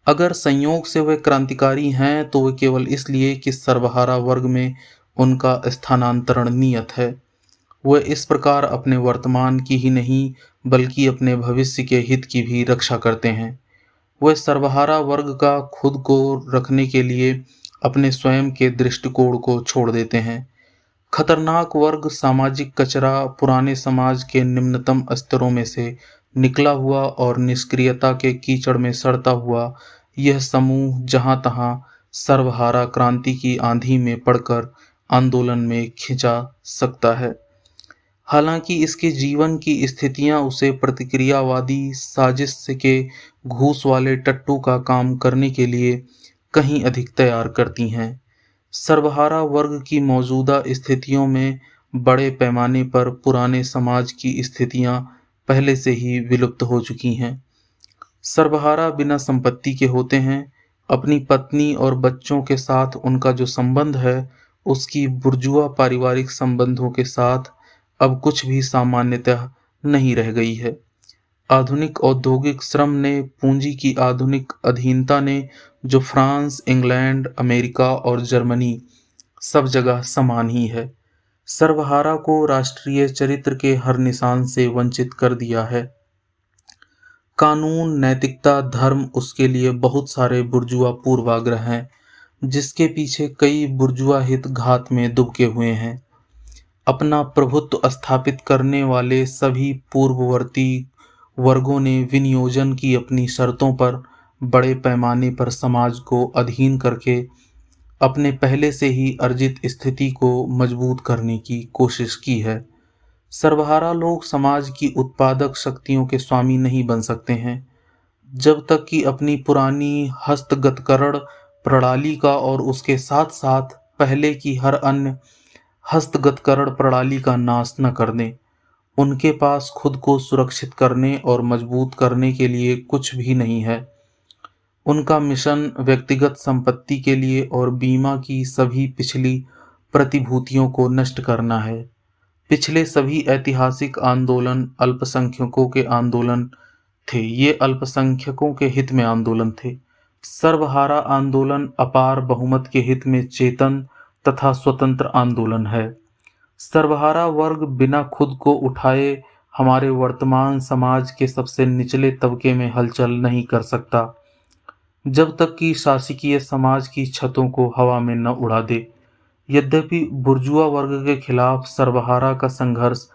Speaker 1: अगर संयोग से वे क्रांतिकारी हैं तो वे केवल इसलिए कि सर्वहारा वर्ग में उनका स्थानांतरण नियत है। वे इस प्रकार अपने वर्तमान की ही नहीं बल्कि अपने भविष्य के हित की भी रक्षा करते हैं। वे सर्वहारा वर्ग का खुद को रखने के लिए अपने स्वयं के दृष्टिकोण को छोड़ देते हैं। खतरनाक वर्ग, सामाजिक कचरा, पुराने समाज के निम्नतम स्तरों में से निकला हुआ और निष्क्रियता के कीचड़ में सड़ता हुआ यह समूह जहां तहां सर्वहारा क्रांति की आंधी में पड़कर आंदोलन में खिंचा सकता है। हालांकि इसके जीवन की स्थितियां उसे प्रतिक्रियावादी साजिश के घूस वाले टट्टू का काम करने के लिए कहीं अधिक तैयार करती हैं। सर्वहारा वर्ग की मौजूदा स्थितियों में बड़े पैमाने पर पुराने समाज की स्थितियां पहले से ही विलुप्त हो चुकी हैं। सर्वहारा बिना संपत्ति के होते हैं। अपनी पत्नी और बच्चों के साथ उनका जो संबंध है, उसकी बुर्जुआ पारिवारिक संबंधों के साथ अब कुछ भी सामान्यतः नहीं रह गई है। आधुनिक औद्योगिक श्रम ने, पूंजी की आधुनिक अधीनता ने, जो फ्रांस, इंग्लैंड, अमेरिका और जर्मनी सब जगह समान ही है, सर्वहारा को राष्ट्रीय चरित्र के हर निशान से वंचित कर दिया है। कानून, नैतिकता, धर्म, उसके लिए बहुत सारे बुर्जुआ पूर्वाग्रह हैं, जिसके पीछे कई बुर्जुआ हित घात में दुबके हुए हैं। अपना प्रभुत्व स्थापित करने वाले सभी पूर्ववर्ती वर्गों ने विनियोजन की अपनी शर्तों पर बड़े पैमाने पर समाज को अधीन करके अपने पहले से ही अर्जित स्थिति को मजबूत करने की कोशिश की है। सर्वहारा लोग समाज की उत्पादक शक्तियों के स्वामी नहीं बन सकते हैं जब तक कि अपनी पुरानी हस्तगतकरण प्रणाली का और उसके साथ साथ पहले की हर अन्य हस्तगतकरण प्रणाली का नाश न कर दें। उनके पास खुद को सुरक्षित करने और मजबूत करने के लिए कुछ भी नहीं है। उनका मिशन व्यक्तिगत संपत्ति के लिए और बीमा की सभी पिछली प्रतिभूतियों को नष्ट करना है। पिछले सभी ऐतिहासिक आंदोलन अल्पसंख्यकों के आंदोलन थे, ये अल्पसंख्यकों के हित में आंदोलन थे। सर्वहारा आंदोलन अपार बहुमत के हित में चेतन तथा स्वतंत्र आंदोलन है। सर्वहारा वर्ग बिना खुद को उठाए हमारे वर्तमान समाज के सबसे निचले तबके में हलचल नहीं कर सकता, जब तक कि शासकीय समाज की छतों को हवा में न उड़ा दे। यद्यपि बुर्जुआ वर्ग के खिलाफ सर्वहारा का संघर्ष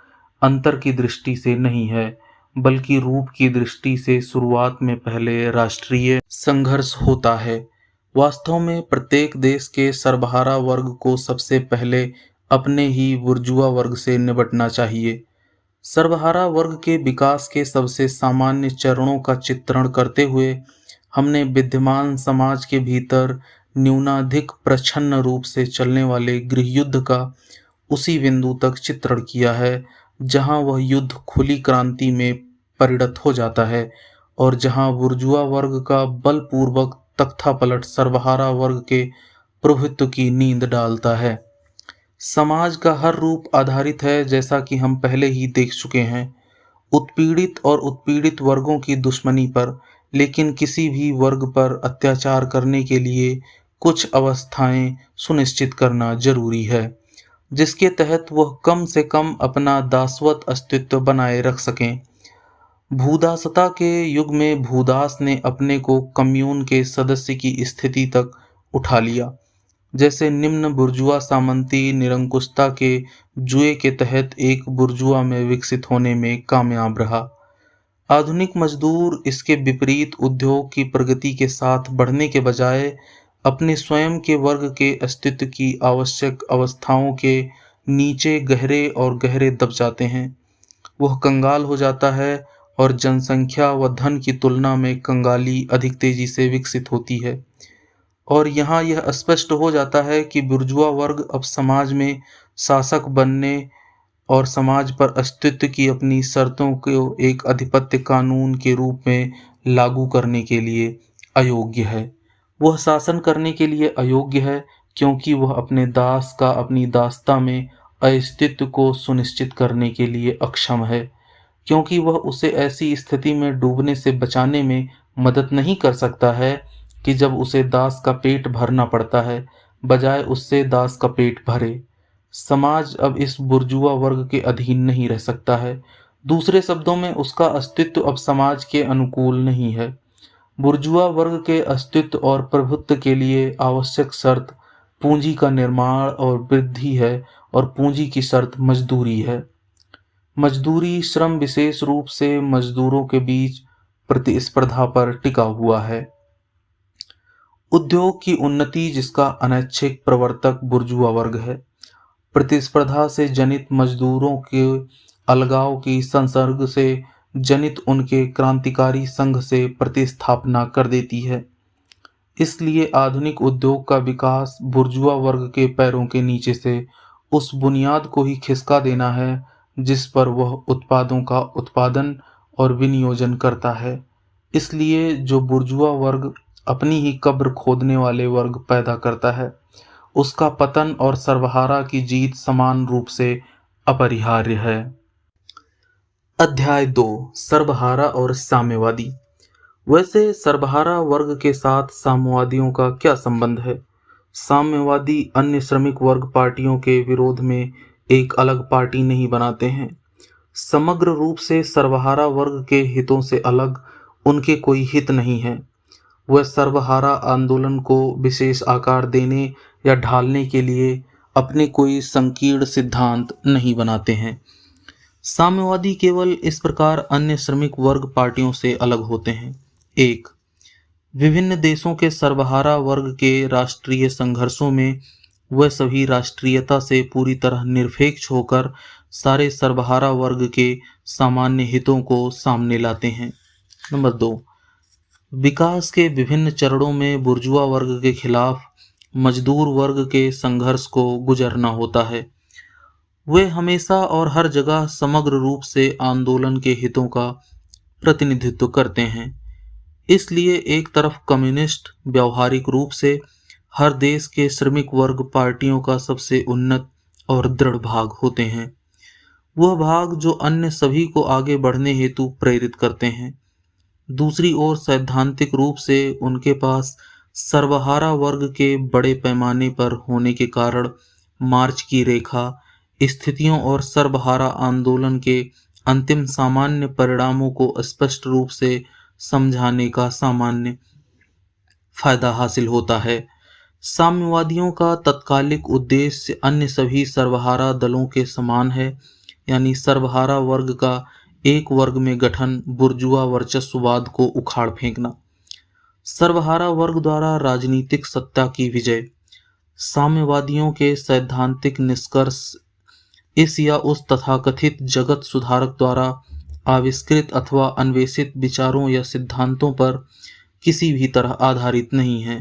Speaker 1: अंतर की दृष्टि से नहीं है, बल्कि रूप की दृष्टि से शुरुआत में पहले राष्ट्रीय संघर्ष होता है। वास्तव में प्रत्येक देश के सर्वहारा वर्ग को सबसे पहले अपने ही बुर्जुआ वर्ग से निपटना चाहिए। सर्वहारा वर्ग के विकास के सबसे सामान्य चरणों का चित्रण करते हुए हमने विद्यमान समाज के भीतर न्यूनाधिक प्रच्छन्न रूप से चलने वाले गृहयुद्ध का उसी बिंदु तक चित्रण किया है जहां वह युद्ध खुली क्रांति में परिणत हो जाता है और जहां बुर्जुआ वर्ग का बलपूर्वक तख्तापलट सर्वहारा वर्ग के प्रभुत्व की नींद डालता है। समाज का हर रूप आधारित है, जैसा कि हम पहले ही देख चुके हैं, उत्पीड़ित और उत्पीड़ित वर्गों की दुश्मनी पर। लेकिन किसी भी वर्ग पर अत्याचार करने के लिए कुछ अवस्थाएं सुनिश्चित करना जरूरी है, जिसके तहत वह कम से कम अपना दासवत अस्तित्व बनाए रख सकें। भूदासता के युग में भूदास ने अपने को कम्यून के सदस्य की स्थिति तक उठा लिया, जैसे निम्न बुर्जुआ सामंती निरंकुशता के जुए के तहत एक बुर्जुआ में विकसित होने में कामयाब रहा। आधुनिक मजदूर इसके विपरीत उद्योग की प्रगति के साथ बढ़ने के बजाय अपने स्वयं के वर्ग के अस्तित्व की आवश्यक अवस्थाओं के नीचे गहरे और गहरे दब जाते हैं। वह कंगाल हो जाता है और जनसंख्या व धन की तुलना में कंगाली अधिक तेजी से विकसित होती है। और यहाँ यह स्पष्ट हो जाता है कि बुर्जुआ वर्ग अब समाज में शासक बनने और समाज पर अस्तित्व की अपनी शर्तों को एक आधिपत्य कानून के रूप में लागू करने के लिए अयोग्य है। वह शासन करने के लिए अयोग्य है क्योंकि वह अपने दास का अपनी दासता में अस्तित्व को सुनिश्चित करने के लिए अक्षम है, क्योंकि वह उसे ऐसी स्थिति में डूबने से बचाने में मदद नहीं कर सकता है कि जब उसे दास का पेट भरना पड़ता है, बजाय उससे दास का पेट भरे। समाज अब इस बुर्जुआ वर्ग के अधीन नहीं रह सकता है। दूसरे शब्दों में, उसका अस्तित्व अब समाज के अनुकूल नहीं है। बुर्जुआ वर्ग के अस्तित्व और प्रभुत्व के लिए आवश्यक शर्त पूंजी का निर्माण और वृद्धि है, और पूंजी की शर्त मजदूरी है। मजदूरी श्रम विशेष रूप से मजदूरों के बीच प्रतिस्पर्धा पर टिका हुआ है। उद्योग की उन्नति जिसका अनैच्छिक प्रवर्तक बुर्जुआ वर्ग है, प्रतिस्पर्धा से जनित मजदूरों के अलगाव की संसर्ग से जनित उनके क्रांतिकारी संघ से प्रतिस्थापना कर देती है। इसलिए आधुनिक उद्योग का विकास बुर्जुआ वर्ग के पैरों के नीचे से उस बुनियाद को ही खिसका देना है जिस पर वह उत्पादों का उत्पादन और विनियोजन करता है। इसलिए जो बुर्जुआ वर्ग अपनी ही कब्र खोदने वाले वर्ग पैदा करता है, उसका पतन और सर्वहारा की जीत समान रूप से अपरिहार्य है। अध्याय 2, सर्वहारा और साम्यवादी। वैसे सर्वहारा वर्ग के साथ साम्यवादियों का क्या संबंध है? साम्यवादी अन्य श्रमिक वर्ग पार्टियों के विरोध में एक अलग पार्टी नहीं बनाते हैं। समग्र रूप से सर्वहारा वर्ग के हितों से अलग उनके कोई हित नहीं है। वह सर्वहारा आंदोलन को विशेष आकार देने या ढालने के लिए अपने कोई संकीर्ण सिद्धांत नहीं बनाते हैं। साम्यवादी केवल इस प्रकार अन्य श्रमिक वर्ग पार्टियों से अलग होते हैं। 1. विभिन्न देशों के सर्वहारा वर्ग के राष्ट्रीय संघर्षों में वह सभी राष्ट्रीयता से पूरी तरह निरपेक्ष होकर सारे सर्वहारा वर्ग के सामान्य हितों को सामने लाते हैं। नंबर 2. विकास के विभिन्न चरणों में बुर्जुआ वर्ग के खिलाफ मजदूर वर्ग के संघर्ष को गुजरना होता है। वे हमेशा और हर जगह समग्र रूप से आंदोलन के हितों का प्रतिनिधित्व करते हैं। इसलिए एक तरफ कम्युनिस्ट व्यावहारिक रूप से हर देश के श्रमिक वर्ग पार्टियों का सबसे उन्नत और दृढ़ भाग होते हैं, वह भाग जो अन्य सभी को आगे बढ़ने हेतु प्रेरित करते हैं। दूसरी ओर सैद्धांतिक रूप से उनके पास सर्वहारा वर्ग के बड़े पैमाने पर होने के कारण मार्च की रेखा स्थितियों और सर्वहारा आंदोलन के अंतिम सामान्य परिणामों को स्पष्ट रूप से समझाने का सामान्य फायदा हासिल होता है। साम्यवादियों का तत्कालिक उद्देश्य अन्य सभी सर्वहारा दलों के समान है, यानी सर्वहारा वर्ग का एक वर्ग में गठन, बुर्जुआ वर्चस्ववाद को उखाड़ फेंकना, सर्वहारा वर्ग द्वारा राजनीतिक सत्ता की विजय, साम्यवादियों के सैद्धांतिक निष्कर्ष इस या उस तथाकथित जगत सुधारक द्वारा आविष्कृत अथवा अन्वेषित विचारों या सिद्धांतों पर किसी भी तरह आधारित नहीं है।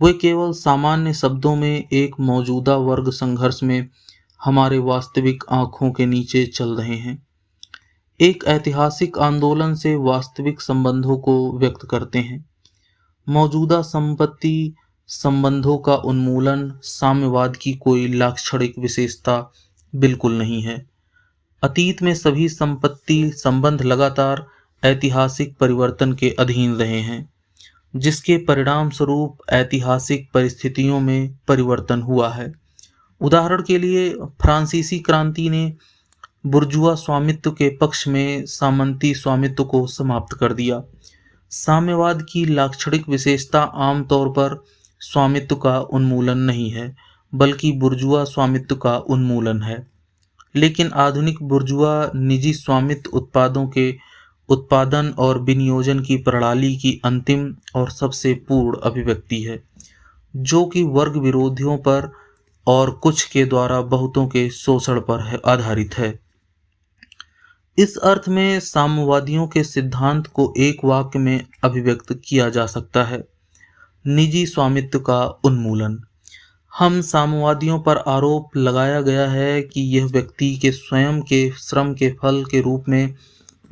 Speaker 1: वे केवल सामान्य शब्दों में एक मौजूदा वर्ग संघर्ष में हमारे वास्तविक आंखों के नीचे चल रहे हैं। एक ऐतिहासिक आंदोलन से वास्तविक संबंधों को व्यक्त करते हैं। मौजूदा संपत्ति संबंधों का उन्मूलन साम्यवाद की कोई लाक्षणिक विशेषता बिल्कुल नहीं है। अतीत में सभी संपत्ति संबंध लगातार ऐतिहासिक परिवर्तन के अधीन रहे हैं, जिसके परिणाम स्वरूप ऐतिहासिक परिस्थितियों में परिवर्तन हुआ है। उदाहरण के लिए फ्रांसीसी क्रांति ने बुर्जुआ स्वामित्व के पक्ष में सामंती स्वामित्व को समाप्त कर दिया। साम्यवाद की लाक्षणिक विशेषता आमतौर पर स्वामित्व का उन्मूलन नहीं है, बल्कि बुर्जुआ स्वामित्व का उन्मूलन है। लेकिन आधुनिक बुर्जुआ निजी स्वामित्व उत्पादों के उत्पादन और विनियोजन की प्रणाली की अंतिम और सबसे पूर्ण अभिव्यक्ति है, जो कि वर्ग विरोधियों पर और कुछ के द्वारा बहुतों के शोषण पर आधारित है। इस अर्थ में साम्यवादियों के सिद्धांत को एक वाक्य में अभिव्यक्त किया जा सकता है: निजी स्वामित्व का उन्मूलन। हम साम्यवादियों पर आरोप लगाया गया है कि यह व्यक्ति के स्वयं के श्रम के फल के रूप में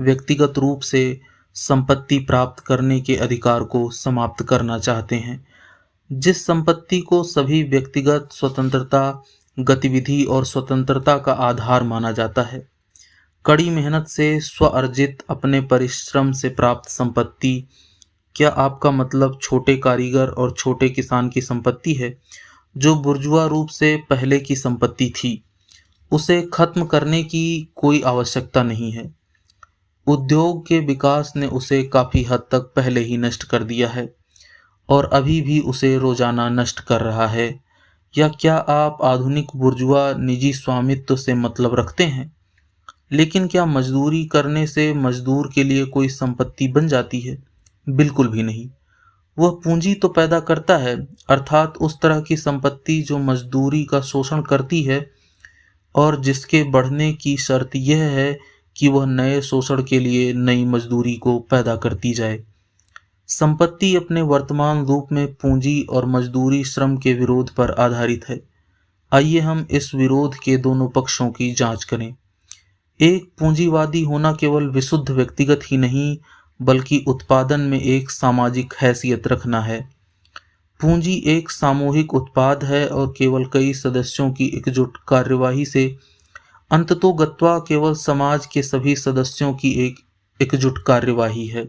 Speaker 1: व्यक्तिगत रूप से संपत्ति प्राप्त करने के अधिकार को समाप्त करना चाहते हैं, जिस संपत्ति को सभी व्यक्तिगत स्वतंत्रता, गतिविधि और स्वतंत्रता का आधार माना जाता है। कड़ी मेहनत से स्व अर्जित अपने परिश्रम से प्राप्त संपत्ति। क्या आपका मतलब छोटे कारीगर और छोटे किसान की संपत्ति है, जो बुर्जुआ रूप से पहले की संपत्ति थी? उसे खत्म करने की कोई आवश्यकता नहीं है। उद्योग के विकास ने उसे काफी हद तक पहले ही नष्ट कर दिया है और अभी भी उसे रोजाना नष्ट कर रहा है। या क्या आप आधुनिक बुर्जुआ निजी स्वामित्व से मतलब रखते हैं? लेकिन क्या मजदूरी करने से मजदूर के लिए कोई संपत्ति बन जाती है? बिल्कुल भी नहीं। वह पूंजी तो पैदा करता है, अर्थात उस तरह की संपत्ति जो मजदूरी का शोषण करती है और जिसके बढ़ने की शर्त यह है कि वह नए शोषण के लिए नई मजदूरी को पैदा करती जाए। संपत्ति अपने वर्तमान रूप में पूंजी और मजदूरी श्रम के विरोध पर आधारित है। आइए हम इस विरोध के दोनों पक्षों की जांच करें। एक पूंजीवादी होना केवल विशुद्ध व्यक्तिगत ही नहीं, बल्कि उत्पादन में एक सामाजिक हैसियत रखना है। पूंजी एक सामूहिक उत्पाद है और केवल कई सदस्यों की एकजुट कार्यवाही से अंततोगत्वा केवल समाज के सभी सदस्यों की एक एकजुट कार्यवाही है।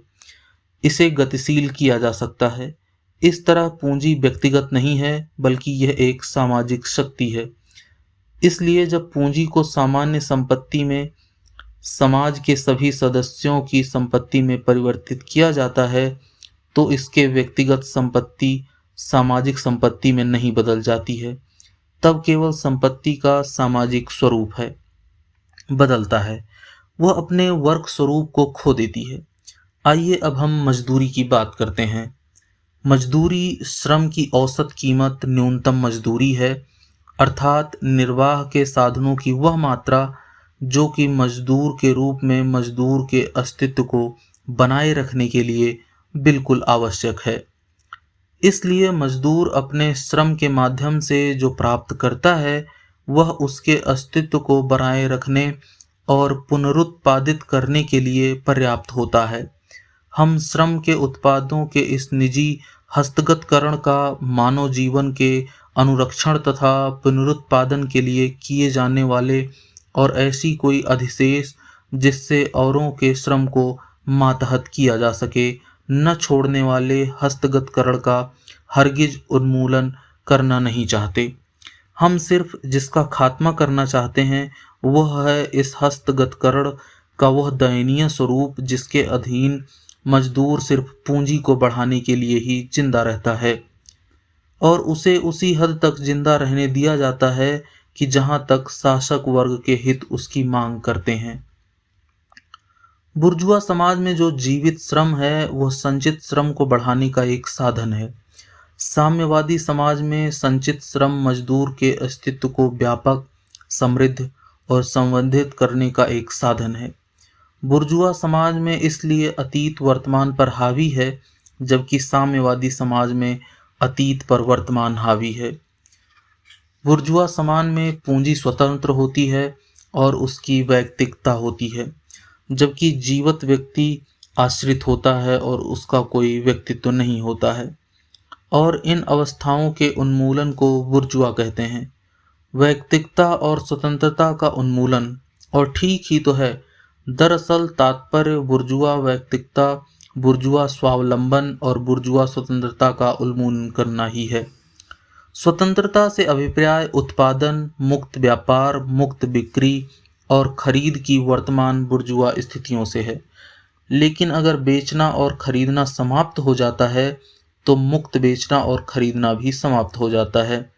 Speaker 1: इसे गतिशील किया जा सकता है। इस तरह पूंजी व्यक्तिगत नहीं है, बल्कि यह एक सामाजिक शक्ति है। इसलिए जब पूंजी को सामान्य संपत्ति में समाज के सभी सदस्यों की संपत्ति में परिवर्तित किया जाता है, तो इसके व्यक्तिगत संपत्ति सामाजिक संपत्ति में नहीं बदल जाती है। तब केवल संपत्ति का सामाजिक स्वरूप बदलता है, वह अपने वर्ग स्वरूप को खो देती है। आइए अब हम मजदूरी की बात करते हैं। मजदूरी श्रम की औसत कीमत न्यूनतम मजदूरी है, अर्थात निर्वाह के साधनों की वह मात्रा जो कि मजदूर के रूप में मजदूर के अस्तित्व को बनाए रखने के लिए बिल्कुल आवश्यक है। इसलिए मजदूर अपने श्रम के माध्यम से जो प्राप्त करता है, वह उसके अस्तित्व को बनाए रखने और पुनरुत्पादित करने के लिए पर्याप्त होता है। हम श्रम के उत्पादों के इस निजी हस्तगतकरण का मानव जीवन के अनुरक्षण तथा पुनरुत्पादन के लिए किए जाने वाले और ऐसी कोई अधिशेष जिससे औरों के श्रम को मातहत किया जा सके न छोड़ने वाले हस्तगतकरण का हरगिज उन्मूलन करना नहीं चाहते। हम सिर्फ जिसका खात्मा करना चाहते हैं वह है इस हस्तगतकरण का वह दयनीय स्वरूप जिसके अधीन मजदूर सिर्फ पूंजी को बढ़ाने के लिए ही जिंदा रहता है और उसे उसी हद तक जिंदा रहने दिया जाता है कि जहां तक शासक वर्ग के हित उसकी मांग करते हैं। बुर्जुआ समाज में जो जीवित श्रम है वह संचित श्रम को बढ़ाने का एक साधन है। साम्यवादी समाज में संचित श्रम मजदूर के अस्तित्व को व्यापक, समृद्ध और संवर्धित करने का एक साधन है। बुर्जुआ समाज में इसलिए अतीत वर्तमान पर हावी है, जबकि साम्यवादी समाज में अतीत पर वर्तमान हावी है। बुर्जुआ समाज में पूंजी स्वतंत्र होती है और उसकी वैयक्तिकता होती है, जबकि जीवित व्यक्ति आश्रित होता है और उसका कोई व्यक्तित्व नहीं होता है। और इन अवस्थाओं के उन्मूलन को बुर्जुआ कहते हैं। वैयक्तिकता और स्वतंत्रता का उन्मूलन, और ठीक ही तो है। दरअसल तात्पर्य बुर्जुआ वैयक्तिकता, बुर्जुआ स्वावलंबन और बुर्जुआ स्वतंत्रता का उन्मूलन करना ही है। स्वतंत्रता से अभिप्राय उत्पादन, मुक्त व्यापार, मुक्त बिक्री और खरीद की वर्तमान बुर्जुआ स्थितियों से है। लेकिन अगर बेचना और खरीदना समाप्त हो जाता है तो मुक्त बेचना और खरीदना भी समाप्त हो जाता है।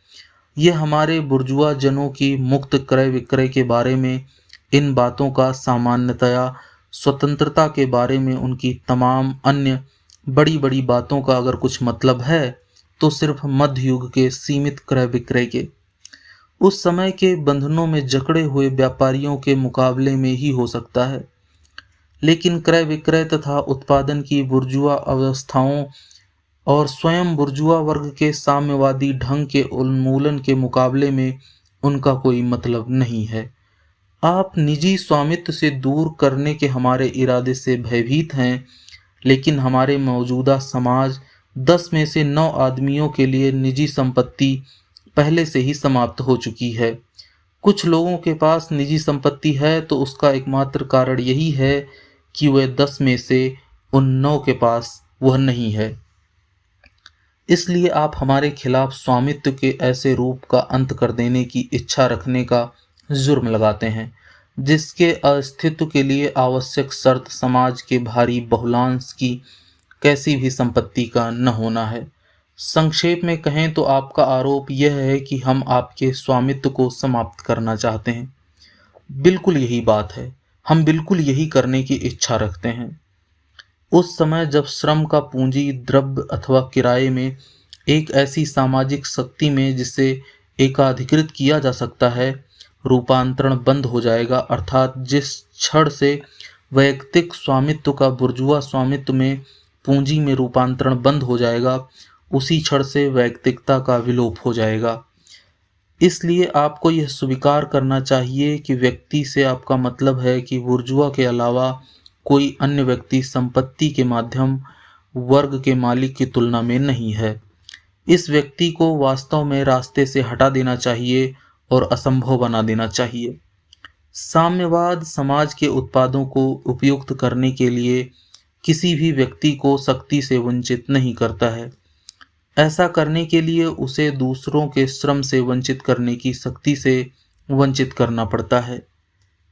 Speaker 1: यह हमारे बुर्जुआ जनों की मुक्त क्रय विक्रय के बारे में इन बातों का सामान्यतया स्वतंत्रता के बारे में उनकी तमाम अन्य बड़ी बड़ी बातों का अगर कुछ मतलब है तो सिर्फ मध्य युग के सीमित क्रय विक्रय के, उस समय के बंधनों में जकड़े हुए व्यापारियों के मुकाबले में ही हो सकता है। लेकिन क्रय विक्रय तथा उत्पादन की बुर्जुआ अवस्थाओं और स्वयं बुर्जुआ वर्ग के साम्यवादी ढंग के उन्मूलन के मुकाबले में उनका कोई मतलब नहीं है। आप निजी स्वामित्व से दूर करने के हमारे इरादे से भयभीत हैं, लेकिन हमारे मौजूदा समाज 10 में से 9 आदमियों के लिए निजी संपत्ति पहले से ही समाप्त हो चुकी है। कुछ लोगों के पास निजी संपत्ति है तो उसका एकमात्र कारण यही है कि वह 10 में से उन 9 के पास वह नहीं है। इसलिए आप हमारे खिलाफ स्वामित्व के ऐसे रूप का अंत कर देने की इच्छा रखने का जुर्म लगाते हैं, जिसके अस्तित्व के लिए आवश्यक शर्त समाज के भारी बहुलांश की कैसी भी संपत्ति का न होना है। संक्षेप में कहें तो आपका आरोप यह है कि हम आपके स्वामित्व को समाप्त करना चाहते हैं। बिल्कुल यही बात है, हम बिल्कुल यही करने की इच्छा रखते हैं। उस समय जब श्रम का पूंजी द्रव्य अथवा किराए में एक ऐसी सामाजिक शक्ति में जिसे एकाधिकृत किया जा सकता है रूपांतरण बंद हो जाएगा, अर्थात जिस क्षण से वैयक्तिक स्वामित्व का बुर्जुआ स्वामित्व में पूंजी में रूपांतरण बंद हो जाएगा, उसी क्षण से वैयक्तिकता का विलोप हो जाएगा। इसलिए आपको यह स्वीकार करना चाहिए कि व्यक्ति से आपका मतलब है कि बुर्जुआ के अलावा कोई अन्य व्यक्ति संपत्ति के माध्यम वर्ग के मालिक की तुलना में नहीं है। इस व्यक्ति को वास्तव में रास्ते से हटा देना चाहिए और असंभव बना देना चाहिए। साम्यवाद समाज के उत्पादों को उपयुक्त करने के लिए किसी भी व्यक्ति को शक्ति से वंचित नहीं करता है। ऐसा करने के लिए उसे दूसरों के श्रम से वंचित करने की शक्ति से वंचित करना पड़ता है।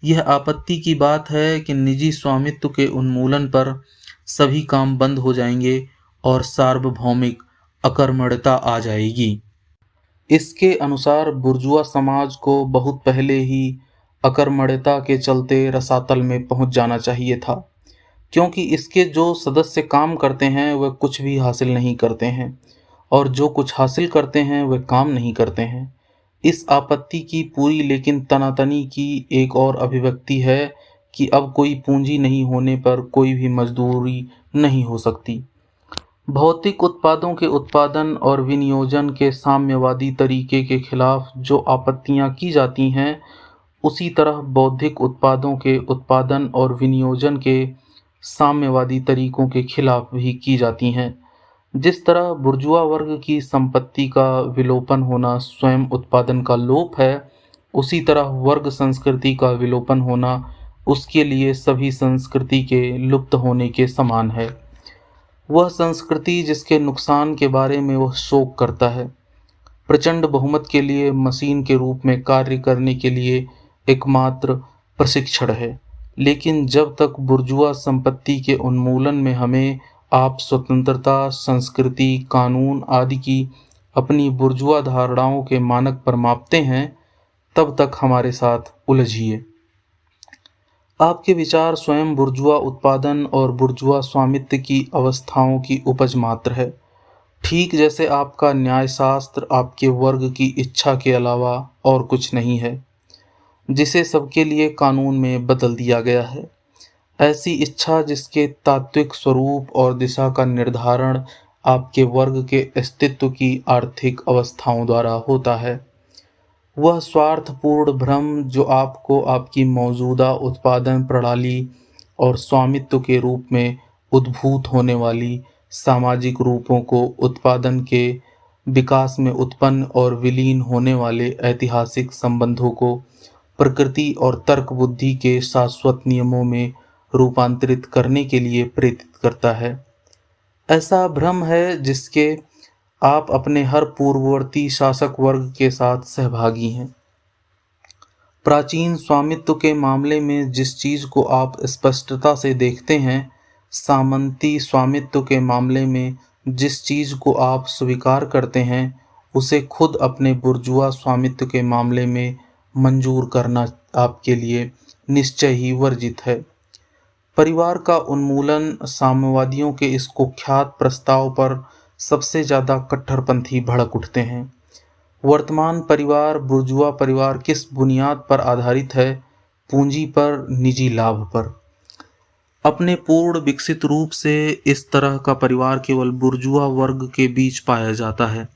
Speaker 1: यह आपत्ति की बात है कि निजी स्वामित्व के उन्मूलन पर सभी काम बंद हो जाएंगे और सार्वभौमिक अकर्मण्यता आ जाएगी। इसके अनुसार बुर्जुआ समाज को बहुत पहले ही अकर्मण्यता के चलते रसातल में पहुंच जाना चाहिए था, क्योंकि इसके जो सदस्य काम करते हैं वह कुछ भी हासिल नहीं करते हैं और जो कुछ हासिल करते हैं वह काम नहीं करते हैं। इस आपत्ति की पूरी लेकिन तनातनी की एक और अभिव्यक्ति है कि अब कोई पूंजी नहीं होने पर कोई भी मजदूरी नहीं हो सकती। भौतिक उत्पादों के उत्पादन और विनियोजन के साम्यवादी तरीके के खिलाफ जो आपत्तियां की जाती हैं, उसी तरह बौद्धिक उत्पादों के उत्पादन और विनियोजन के साम्यवादी तरीकों के खिलाफ भी की जाती हैं। जिस तरह बुर्जुआ वर्ग की संपत्ति का विलोपन होना स्वयं उत्पादन का लोप है, उसी तरह वर्ग संस्कृति का विलोपन होना उसके लिए सभी संस्कृति के लुप्त होने के समान है। वह संस्कृति जिसके नुकसान के बारे में वह शोक करता है, प्रचंड बहुमत के लिए मशीन के रूप में कार्य करने के लिए एकमात्र प्रशिक्षण है। लेकिन जब तक बुर्जुआ संपत्ति के उन्मूलन में हमें आप स्वतंत्रता, संस्कृति, कानून आदि की अपनी बुर्जुआ धारणाओं के मानक पर मापते हैं, तब तक हमारे साथ उलझिए। आपके विचार स्वयं बुर्जुआ उत्पादन और बुर्जुआ स्वामित्व की अवस्थाओं की उपज मात्र है। ठीक जैसे आपका न्यायशास्त्र आपके वर्ग की इच्छा के अलावा और कुछ नहीं है, जिसे सबके लिए कानून में बदल दिया गया है। ऐसी इच्छा जिसके तात्विक स्वरूप और दिशा का निर्धारण आपके वर्ग के अस्तित्व की आर्थिक अवस्थाओं द्वारा होता है। वह स्वार्थपूर्ण भ्रम जो आपको आपकी मौजूदा उत्पादन प्रणाली और स्वामित्व के रूप में उद्भूत होने वाली सामाजिक रूपों को उत्पादन के विकास में उत्पन्न और विलीन होने वाले ऐतिहासिक संबंधों को प्रकृति और तर्क बुद्धि के शाश्वत नियमों में रूपांतरित करने के लिए प्रेरित करता है। ऐसा भ्रम है जिसके आप अपने हर पूर्ववर्ती शासक वर्ग के साथ सहभागी हैं। प्राचीन स्वामित्व के मामले में जिस चीज को आप स्पष्टता से देखते हैं, सामंती स्वामित्व के मामले में जिस चीज को आप स्वीकार करते हैं, उसे खुद अपने बुर्जुआ स्वामित्व के मामले में मंजूर करना आपके लिए निश्चय ही वर्जित है। परिवार का उन्मूलन साम्यवादियों के इस कुख्यात प्रस्ताव पर सबसे ज्यादा कट्टरपंथी भड़क उठते हैं। वर्तमान परिवार बुर्जुआ परिवार किस बुनियाद पर आधारित है? पूंजी पर, निजी लाभ पर। अपने पूर्ण विकसित रूप से इस तरह का परिवार केवल बुर्जुआ वर्ग के बीच पाया जाता है,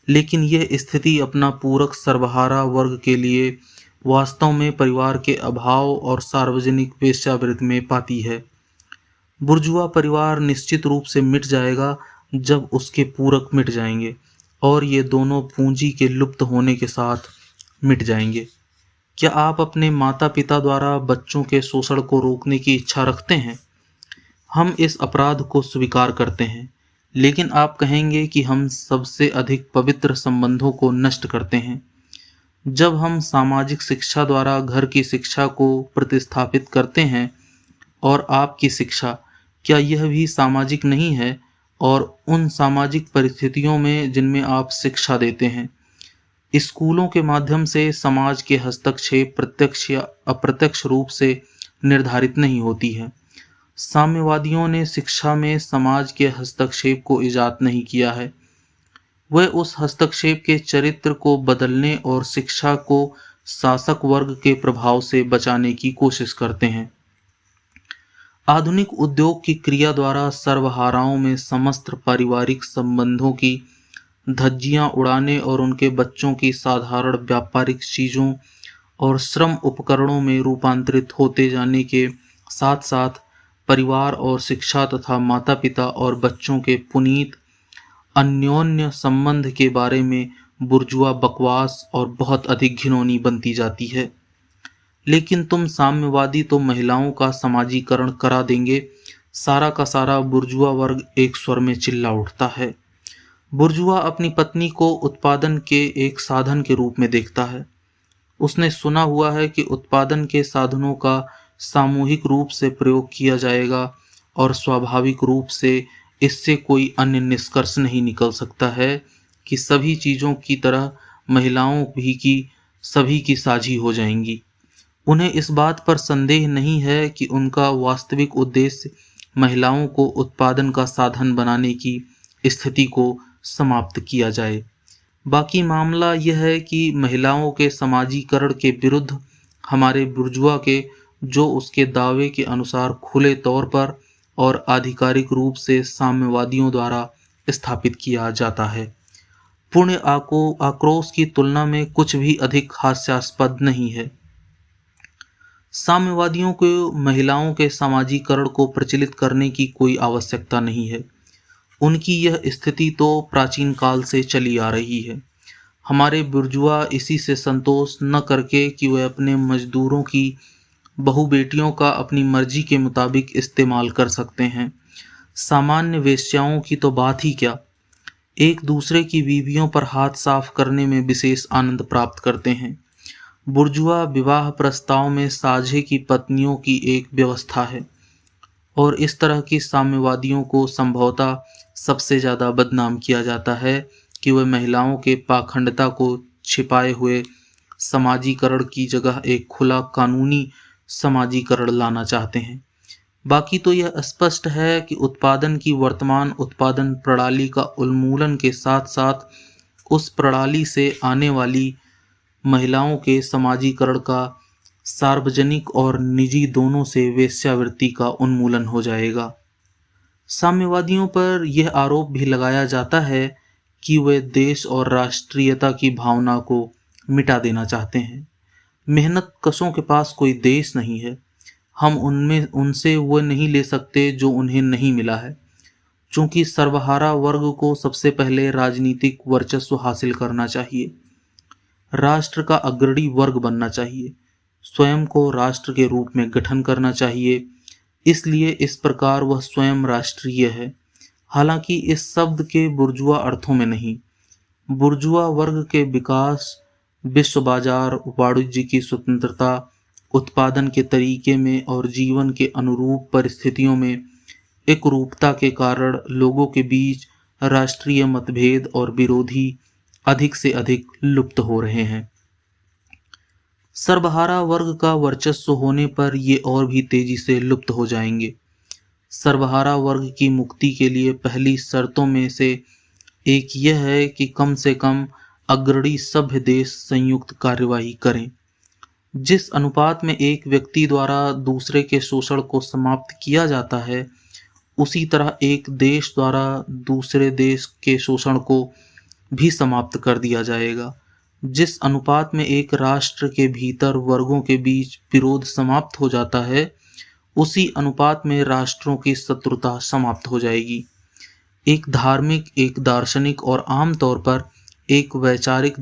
Speaker 1: लेकिन यह स्थिति अपना पूरक सर्वहारा वर्ग के लिए वास्तव में परिवार के अभाव और सार्वजनिक वेश्यावृत्ति में पाती है। बुर्जुआ परिवार निश्चित रूप से मिट जाएगा जब उसके पूरक मिट जाएंगे, और ये दोनों पूंजी के लुप्त होने के साथ मिट जाएंगे। क्या आप अपने माता पिता द्वारा बच्चों के शोषण को रोकने की इच्छा रखते हैं? हम इस अपराध को स्वीकार करते हैं, लेकिन आप कहेंगे कि हम सबसे अधिक पवित्र संबंधों को नष्ट करते हैं। जब हम सामाजिक शिक्षा द्वारा घर की शिक्षा को प्रतिस्थापित करते हैं, और आपकी शिक्षा, क्या यह भी सामाजिक नहीं है? और उन सामाजिक परिस्थितियों में जिनमें आप शिक्षा देते हैं, स्कूलों के माध्यम से समाज के हस्तक्षेप प्रत्यक्ष या अप्रत्यक्ष रूप से निर्धारित नहीं होती है। साम्यवादियों ने शिक्षा में समाज के हस्तक्षेप को इजाद नहीं किया है। वह उस हस्तक्षेप के चरित्र को बदलने और शिक्षा को शासक वर्ग के प्रभाव से बचाने की कोशिश करते हैं। आधुनिक उद्योग की क्रिया द्वारा सर्वहाराओं में समस्त पारिवारिक संबंधों की धज्जियां उड़ाने और उनके बच्चों की साधारण व्यापारिक चीज़ों और श्रम उपकरणों में रूपांतरित होते जाने के साथ साथ परिवार और शिक्षा तथा माता पिता और बच्चों के पुनीत अन्योन्य संबंध के बारे में बुर्जुआ बकवास और बहुत अधिक घिनौनी बनती जाती है। लेकिन तुम साम्यवादी तो महिलाओं का समाजीकरण करा देंगे, सारा का सारा बुर्जुआ वर्ग एक स्वर में चिल्ला उठता है। बुर्जुआ अपनी पत्नी को उत्पादन के एक साधन के रूप में देखता है। उसने सुना हुआ है कि उत्पादन के साधनों का सामूहिक रूप से प्रयोग किया जाएगा और स्वाभाविक रूप से इससे कोई अन्य निष्कर्ष नहीं निकल सकता है कि सभी चीज़ों की तरह महिलाओं भी की सभी की साझी हो जाएंगी। उन्हें इस बात पर संदेह नहीं है कि उनका वास्तविक उद्देश्य महिलाओं को उत्पादन का साधन बनाने की स्थिति को समाप्त किया जाए। बाकी मामला यह है कि महिलाओं के समाजीकरण के विरुद्ध हमारे बुर्जुआ के, जो उसके दावे के अनुसार खुले तौर पर और आधिकारिक रूप से साम्यवादियों द्वारा स्थापित किया जाता है, पूर्ण आक्रोश की तुलना में कुछ भी अधिक हास्यास्पद नहीं है। साम्यवादियों को महिलाओं के समाजीकरण को प्रचलित करने की कोई आवश्यकता नहीं है। उनकी यह स्थिति तो प्राचीन काल से चली आ रही है। हमारे बुर्जुआ इसी से संतोष न करके कि वे अपने मजदूरों की बहु बेटियों का अपनी मर्जी के मुताबिक इस्तेमाल कर सकते हैं, सामान्य वेश्याओं की तो बात ही क्या, एक दूसरे की बीवियों पर हाथ साफ करने में विशेष आनंद प्राप्त करते हैं। बुर्जुआ विवाह प्रस्ताव में साझे की पत्नियों की एक व्यवस्था है, और इस तरह की साम्यवादियों को संभवतः सबसे ज़्यादा बदनाम किया जाता है कि वे महिलाओं के पाखंडता को छिपाए हुए समाजीकरण की जगह एक खुला कानूनी समाजीकरण लाना चाहते हैं। बाकी तो यह स्पष्ट है कि उत्पादन की वर्तमान उत्पादन प्रणाली का उन्मूलन के साथ साथ उस प्रणाली से आने वाली महिलाओं के समाजीकरण का, सार्वजनिक और निजी दोनों से वेश्यावृत्ति का उन्मूलन हो जाएगा। साम्यवादियों पर यह आरोप भी लगाया जाता है कि वे देश और राष्ट्रीयता की भावना को मिटा देना चाहते हैं। मेहनत कशों के पास कोई देश नहीं है। हम उनमें उनसे वो नहीं ले सकते जो उन्हें नहीं मिला है। चूंकि सर्वहारा वर्ग को सबसे पहले राजनीतिक वर्चस्व हासिल करना चाहिए, राष्ट्र का अग्रणी वर्ग बनना चाहिए, स्वयं को राष्ट्र के रूप में गठन करना चाहिए, इसलिए इस प्रकार वह स्वयं राष्ट्रीय है। हालांकि इस शब्द के बुर्जुआ अर्थों में नहीं। बुर्जुआ वर्ग के विकास, विश्व बाजार, वाणिज्य की स्वतंत्रता, उत्पादन के तरीके में और जीवन के अनुरूप परिस्थितियों में एकरूपता के कारण लोगों के बीच राष्ट्रीय मतभेद और विरोधी अधिक से अधिक लुप्त हो रहे हैं। सर्वहारा वर्ग का वर्चस्व होने पर ये और भी तेजी से लुप्त हो जाएंगे। सर्वहारा वर्ग की मुक्ति के लिए पहली शर्तों में से एक यह है कि कम से कम अग्रणी सभ्य देश संयुक्त कार्यवाही करें। जिस अनुपात में एक व्यक्ति द्वारा दूसरे के शोषण को समाप्त किया जाता है, उसी तरह एक देश द्वारा दूसरे देश के शोषण को भी समाप्त कर दिया जाएगा। जिस अनुपात में एक राष्ट्र के भीतर वर्गों के बीच विरोध समाप्त हो जाता है, उसी अनुपात में राष्ट्रों की शत्रुता समाप्त हो जाएगी। एक धार्मिक, एक दार्शनिक और आमतौर पर एक वैचारिक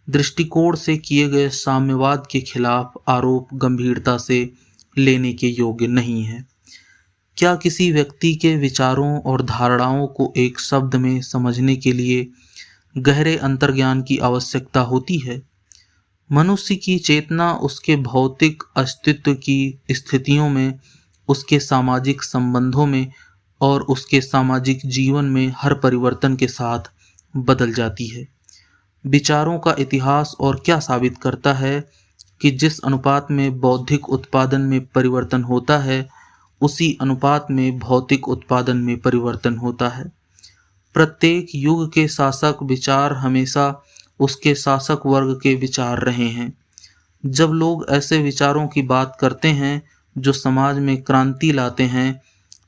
Speaker 1: दृष्टिकोण से किए गए साम्यवाद के खिलाफ आरोप गंभीरता से लेने के योग्य नहीं है। क्या किसी व्यक्ति के विचारों और धारणाओं को एक शब्द में समझने के लिए गहरे अंतर्ज्ञान की आवश्यकता होती है? मनुष्य की चेतना उसके भौतिक अस्तित्व की स्थितियों में, उसके सामाजिक संबंधों में और उसके सामाजिक जीवन में हर परिवर्तन के साथ बदल जाती है। विचारों का इतिहास और क्या साबित करता है कि जिस अनुपात में बौद्धिक उत्पादन में परिवर्तन होता है, उसी अनुपात में भौतिक उत्पादन में परिवर्तन होता है। प्रत्येक युग के शासक विचार हमेशा उसके शासक वर्ग के विचार रहे हैं। जब लोग ऐसे विचारों की बात करते हैं जो समाज में क्रांति लाते हैं,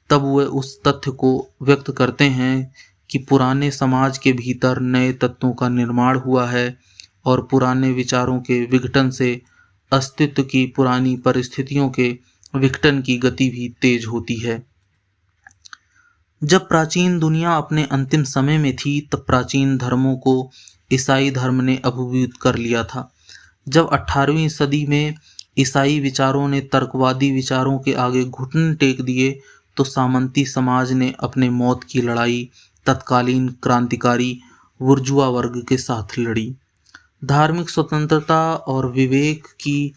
Speaker 1: तब वे उस तथ्य को व्यक्त करते हैं कि पुराने समाज के भीतर नए तत्वों का निर्माण हुआ है और पुराने विचारों के विघटन से अस्तित्व की पुरानी परिस्थितियों के विघटन की गति भी तेज होती है। जब प्राचीन दुनिया अपने अंतिम समय में थी, तब प्राचीन धर्मों को ईसाई धर्म ने अभिभूत कर लिया था। जब 18वीं सदी में ईसाई विचारों ने तर्कवादी विचारों के आगे घुटने टेक दिए, तो सामंती समाज ने अपने मौत की लड़ाई तत्कालीन क्रांतिकारी बुर्जुआ वर्ग के साथ लड़ी। धार्मिक स्वतंत्रता और विवेक की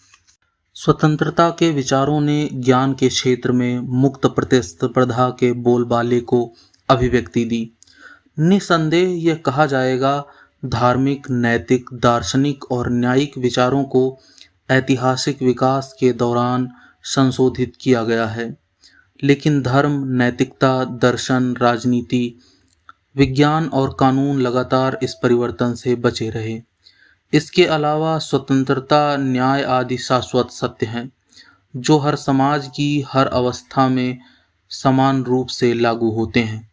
Speaker 1: स्वतंत्रता के विचारों ने ज्ञान के क्षेत्र में मुक्त प्रतिस्पर्धा के बोलबाले को अभिव्यक्ति दी। निसंदेह यह कहा जाएगा, धार्मिक, नैतिक, दार्शनिक और न्यायिक विचारों को ऐतिहासिक विकास के दौरान संशोधित किया गया है। लेकिन धर्म, नैतिकता, दर्शन, राजनीति, विज्ञान और कानून लगातार इस परिवर्तन से बचे रहे। इसके अलावा स्वतंत्रता, न्याय आदि शाश्वत सत्य हैं, जो हर समाज की हर अवस्था में समान रूप से लागू होते हैं।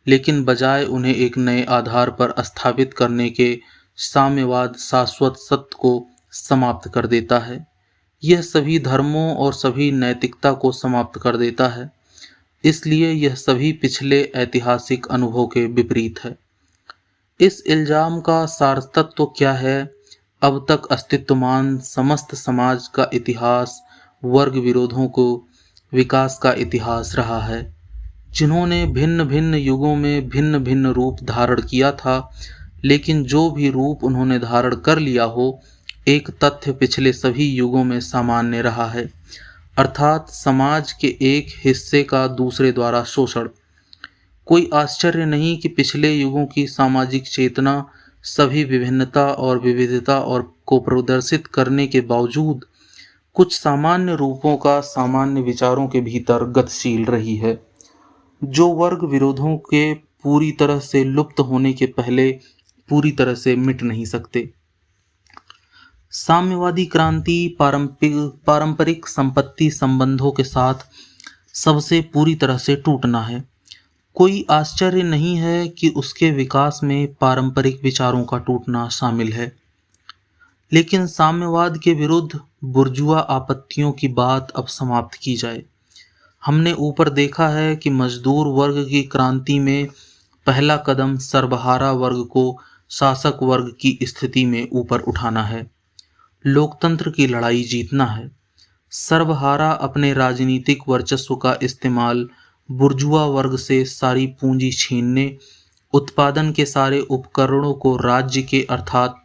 Speaker 1: लेकिन बजाय उन्हें एक नए आधार पर स्थापित करने के, साम्यवाद शाश्वत सत्य को समाप्त कर देता है। यह सभी धर्मों और सभी नैतिकता को समाप्त कर देता है। इसलिए यह सभी पिछले ऐतिहासिक अनुभव के विपरीत है। इस इल्जाम का सारतत्व क्या है? अब तक अस्तित्वमान समस्त समाज का इतिहास वर्ग विरोधों को विकास का इतिहास रहा है, जिन्होंने भिन्न भिन्न युगों में भिन्न भिन्न रूप धारण किया था। लेकिन जो भी रूप उन्होंने धारण कर लिया हो, एक तथ्य पिछले सभी युगों में सामान्य रहा है, अर्थात समाज के एक हिस्से का दूसरे द्वारा शोषण। कोई आश्चर्य नहीं कि पिछले युगों की सामाजिक चेतना सभी विभिन्नता और विविधता और को प्रदर्शित करने के बावजूद कुछ सामान्य रूपों का सामान्य विचारों के भीतर गतिशील रही है, जो वर्ग विरोधों के पूरी तरह से लुप्त होने के पहले पूरी तरह से मिट नहीं सकते। साम्यवादी क्रांति पारंपरिक संपत्ति संबंधों के साथ सबसे पूरी तरह से टूटना है। कोई आश्चर्य नहीं है कि उसके विकास में पारंपरिक विचारों का टूटना शामिल है। लेकिन साम्यवाद के विरुद्ध बुर्जुआ आपत्तियों की बात अब समाप्त की जाए। हमने ऊपर देखा है कि मजदूर वर्ग की क्रांति में पहला कदम सर्वहारा वर्ग को शासक वर्ग की स्थिति में ऊपर उठाना है, लोकतंत्र की लड़ाई जीतना है। सर्वहारा अपने राजनीतिक वर्चस्व का इस्तेमाल बुर्जुआ वर्ग से सारी पूंजी छीनने, उत्पादन के सारे उपकरणों को राज्य के अर्थात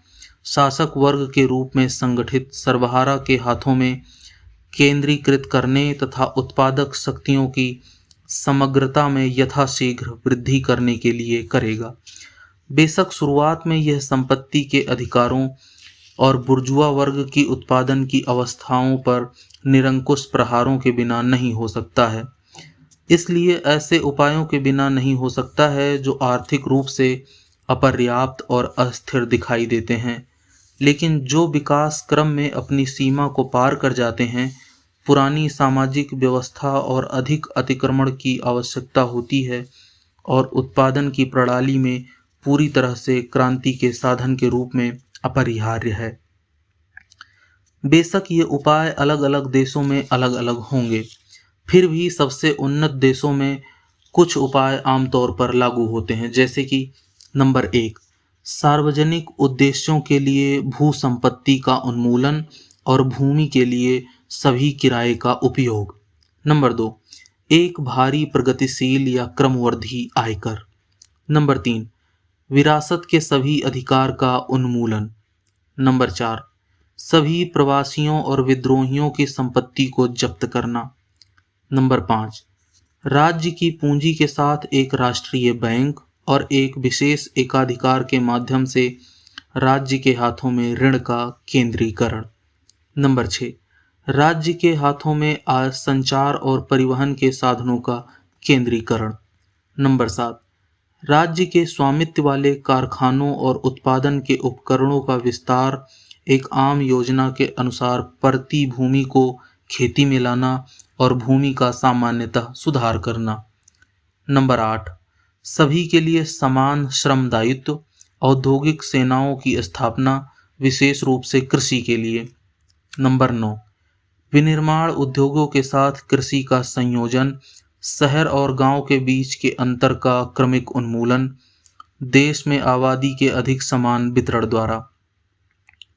Speaker 1: शासक वर्ग के रूप में संगठित सर्वहारा के हाथों में केंद्रीकृत करने तथा उत्पादक शक्तियों की समग्रता में यथाशीघ्र वृद्धि करने के लिए करेगा। बेशक शुरुआत में यह संपत्ति के अधिकारों और बुर्जुआ वर्ग की उत्पादन की अवस्थाओं पर निरंकुश प्रहारों के बिना नहीं हो सकता है। इसलिए ऐसे उपायों के बिना नहीं हो सकता है जो आर्थिक रूप से अपर्याप्त और अस्थिर दिखाई देते हैं, लेकिन जो विकास क्रम में अपनी सीमा को पार कर जाते हैं। पुरानी सामाजिक व्यवस्था और अधिक अतिक्रमण की आवश्यकता होती है और उत्पादन की प्रणाली में पूरी तरह से क्रांति के साधन के रूप में अपरिहार्य है। बेशक ये उपाय अलग अलग देशों में अलग अलग होंगे, फिर भी सबसे उन्नत देशों में कुछ उपाय आमतौर पर लागू होते हैं, जैसे कि नंबर 1, सार्वजनिक उद्देश्यों के लिए भू संपत्ति का उन्मूलन और भूमि के लिए सभी किराए का उपयोग। नंबर 2, एक भारी प्रगतिशील या क्रमवर्धी आयकर। नंबर 3, विरासत के सभी अधिकार का उन्मूलन। नंबर 4, सभी प्रवासियों और विद्रोहियों की संपत्ति को जब्त करना। नंबर 5, राज्य की पूंजी के साथ एक राष्ट्रीय बैंक और एक विशेष एकाधिकार के माध्यम से राज्य के हाथों में ऋण का केंद्रीकरण। नंबर 6, राज्य के हाथों में संचार और परिवहन के साधनों का केंद्रीकरण। नंबर 7, राज्य के स्वामित्व वाले कारखानों और उत्पादन के उपकरणों का विस्तार एक आम योजना के अनुसार प्रति भूमि को खेती में लाना और भूमि का सामान्यतः सुधार करना। नंबर 8, सभी के लिए समान श्रम दायित्व, औद्योगिक सेनाओं की स्थापना, विशेष रूप से कृषि के लिए। नंबर 9, विनिर्माण उद्योगों के साथ कृषि का संयोजन, शहर और गांव के बीच के अंतर का क्रमिक उन्मूलन, देश में आबादी के अधिक समान वितरण द्वारा।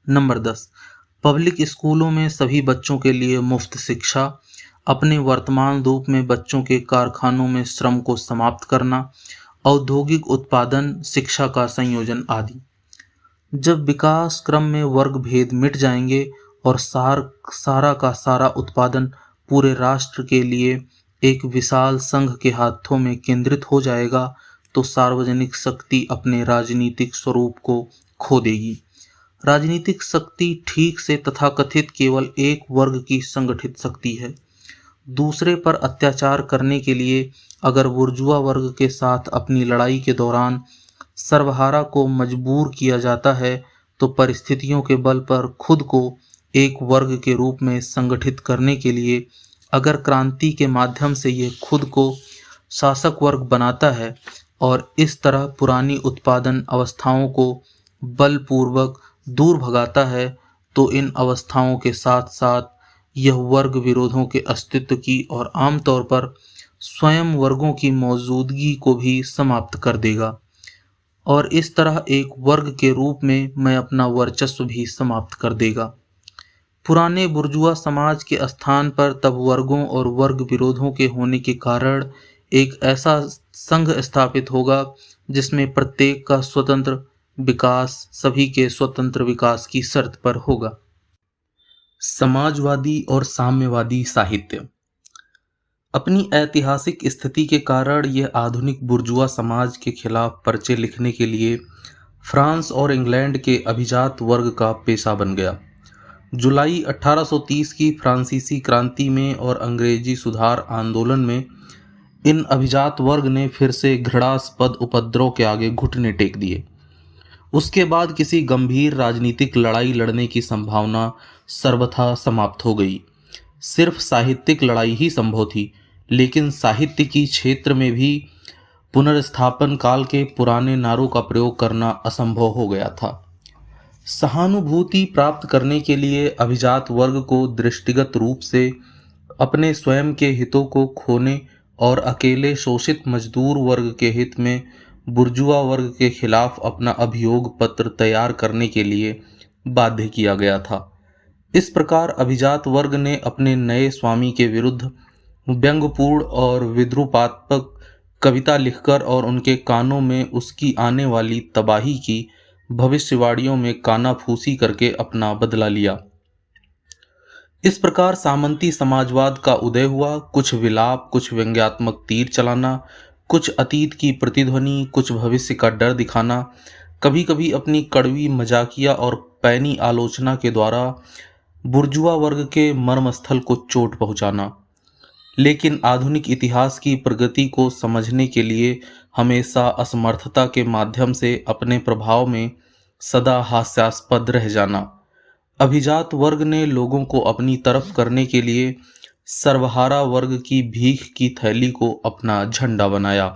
Speaker 1: नंबर 10, पब्लिक स्कूलों में सभी बच्चों के लिए मुफ्त शिक्षा, अपने वर्तमान रूप में बच्चों के कारखानों में श्रम को समाप्त करना, औद्योगिक उत्पादन, शिक्षा का संयोजन आदि। जब विकास क्रम में वर्ग भेद मिट जाएंगे और सारा का सारा उत्पादन पूरे राष्ट्र के लिए एक विशाल संघ के हाथों में केंद्रित हो जाएगा, तो सार्वजनिक शक्ति अपने राजनीतिक स्वरूप को खो देगी। राजनीतिक शक्ति ठीक से तथाकथित केवल एक वर्ग की संगठित शक्ति है। दूसरे पर अत्याचार करने के लिए अगर बुर्जुआ वर्ग के साथ अपनी लड़ाई के दौरान सर्वहारा को मजबूर किया जाता है, तो परिस्थितियों के बल पर खुद को एक वर्ग के रूप में संगठित करने के लिए अगर क्रांति के माध्यम से यह खुद को शासक वर्ग बनाता है और इस तरह पुरानी उत्पादन अवस्थाओं को बलपूर्वक दूर भगाता है, तो इन अवस्थाओं के साथ साथ यह वर्ग विरोधों के अस्तित्व की और आमतौर पर स्वयं वर्गों की मौजूदगी को भी समाप्त कर देगा और इस तरह एक वर्ग के रूप में मैं अपना वर्चस्व भी समाप्त कर देगा। पुराने बुर्जुआ समाज के स्थान पर तब वर्गों और वर्ग विरोधों के होने के कारण एक ऐसा संघ स्थापित होगा जिसमें प्रत्येक का स्वतंत्र विकास सभी के स्वतंत्र विकास की शर्त पर होगा। समाजवादी और साम्यवादी साहित्य अपनी ऐतिहासिक स्थिति के कारण यह आधुनिक बुर्जुआ समाज के खिलाफ पर्चे लिखने के लिए फ्रांस और इंग्लैंड के अभिजात वर्ग का पेशा बन गया। जुलाई 1830 की फ्रांसीसी क्रांति में और अंग्रेजी सुधार आंदोलन में इन अभिजात वर्ग ने फिर से घृणास्पद उपद्रव के आगे घुटने टेक दिए। उसके बाद किसी गंभीर राजनीतिक लड़ाई लड़ने की संभावना सर्वथा समाप्त हो गई। सिर्फ साहित्यिक लड़ाई ही संभव थी, लेकिन साहित्य की क्षेत्र में भी पुनर्स्थापन काल के पुराने नारों का प्रयोग करना असंभव हो गया था। सहानुभूति प्राप्त करने के लिए अभिजात वर्ग को दृष्टिगत रूप से अपने स्वयं के हितों को खोने और अकेले शोषित मजदूर वर्ग के हित में बुर्जुआ वर्ग के खिलाफ अपना अभियोग पत्र तैयार करने के लिए बाध्य किया गया था। इस प्रकार अभिजात वर्ग ने अपने नए स्वामी के विरुद्ध व्यंग्यपूर्ण और विद्रूपात्मक कविता लिखकर और उनके कानों में उसकी आने वाली तबाही की भविष्यवाणियों में कानाफूसी करके अपना बदला लिया। इस प्रकार सामंती समाजवाद का उदय हुआ। कुछ विलाप, कुछ व्यंग्यात्मक तीर चलाना, कुछ अतीत की प्रतिध्वनि, कुछ भविष्य का डर दिखाना, कभी कभी अपनी कड़वी मजाकिया और पैनी आलोचना के द्वारा बुर्जुआ वर्ग के मर्मस्थल को चोट पहुंचाना। लेकिन आधुनिक इतिहास की प्रगति को समझने के लिए हमेशा असमर्थता के माध्यम से अपने प्रभाव में सदा हास्यास्पद रह जाना। अभिजात वर्ग ने लोगों को अपनी तरफ करने के लिए सर्वहारा वर्ग की भीख की थैली को अपना झंडा बनाया।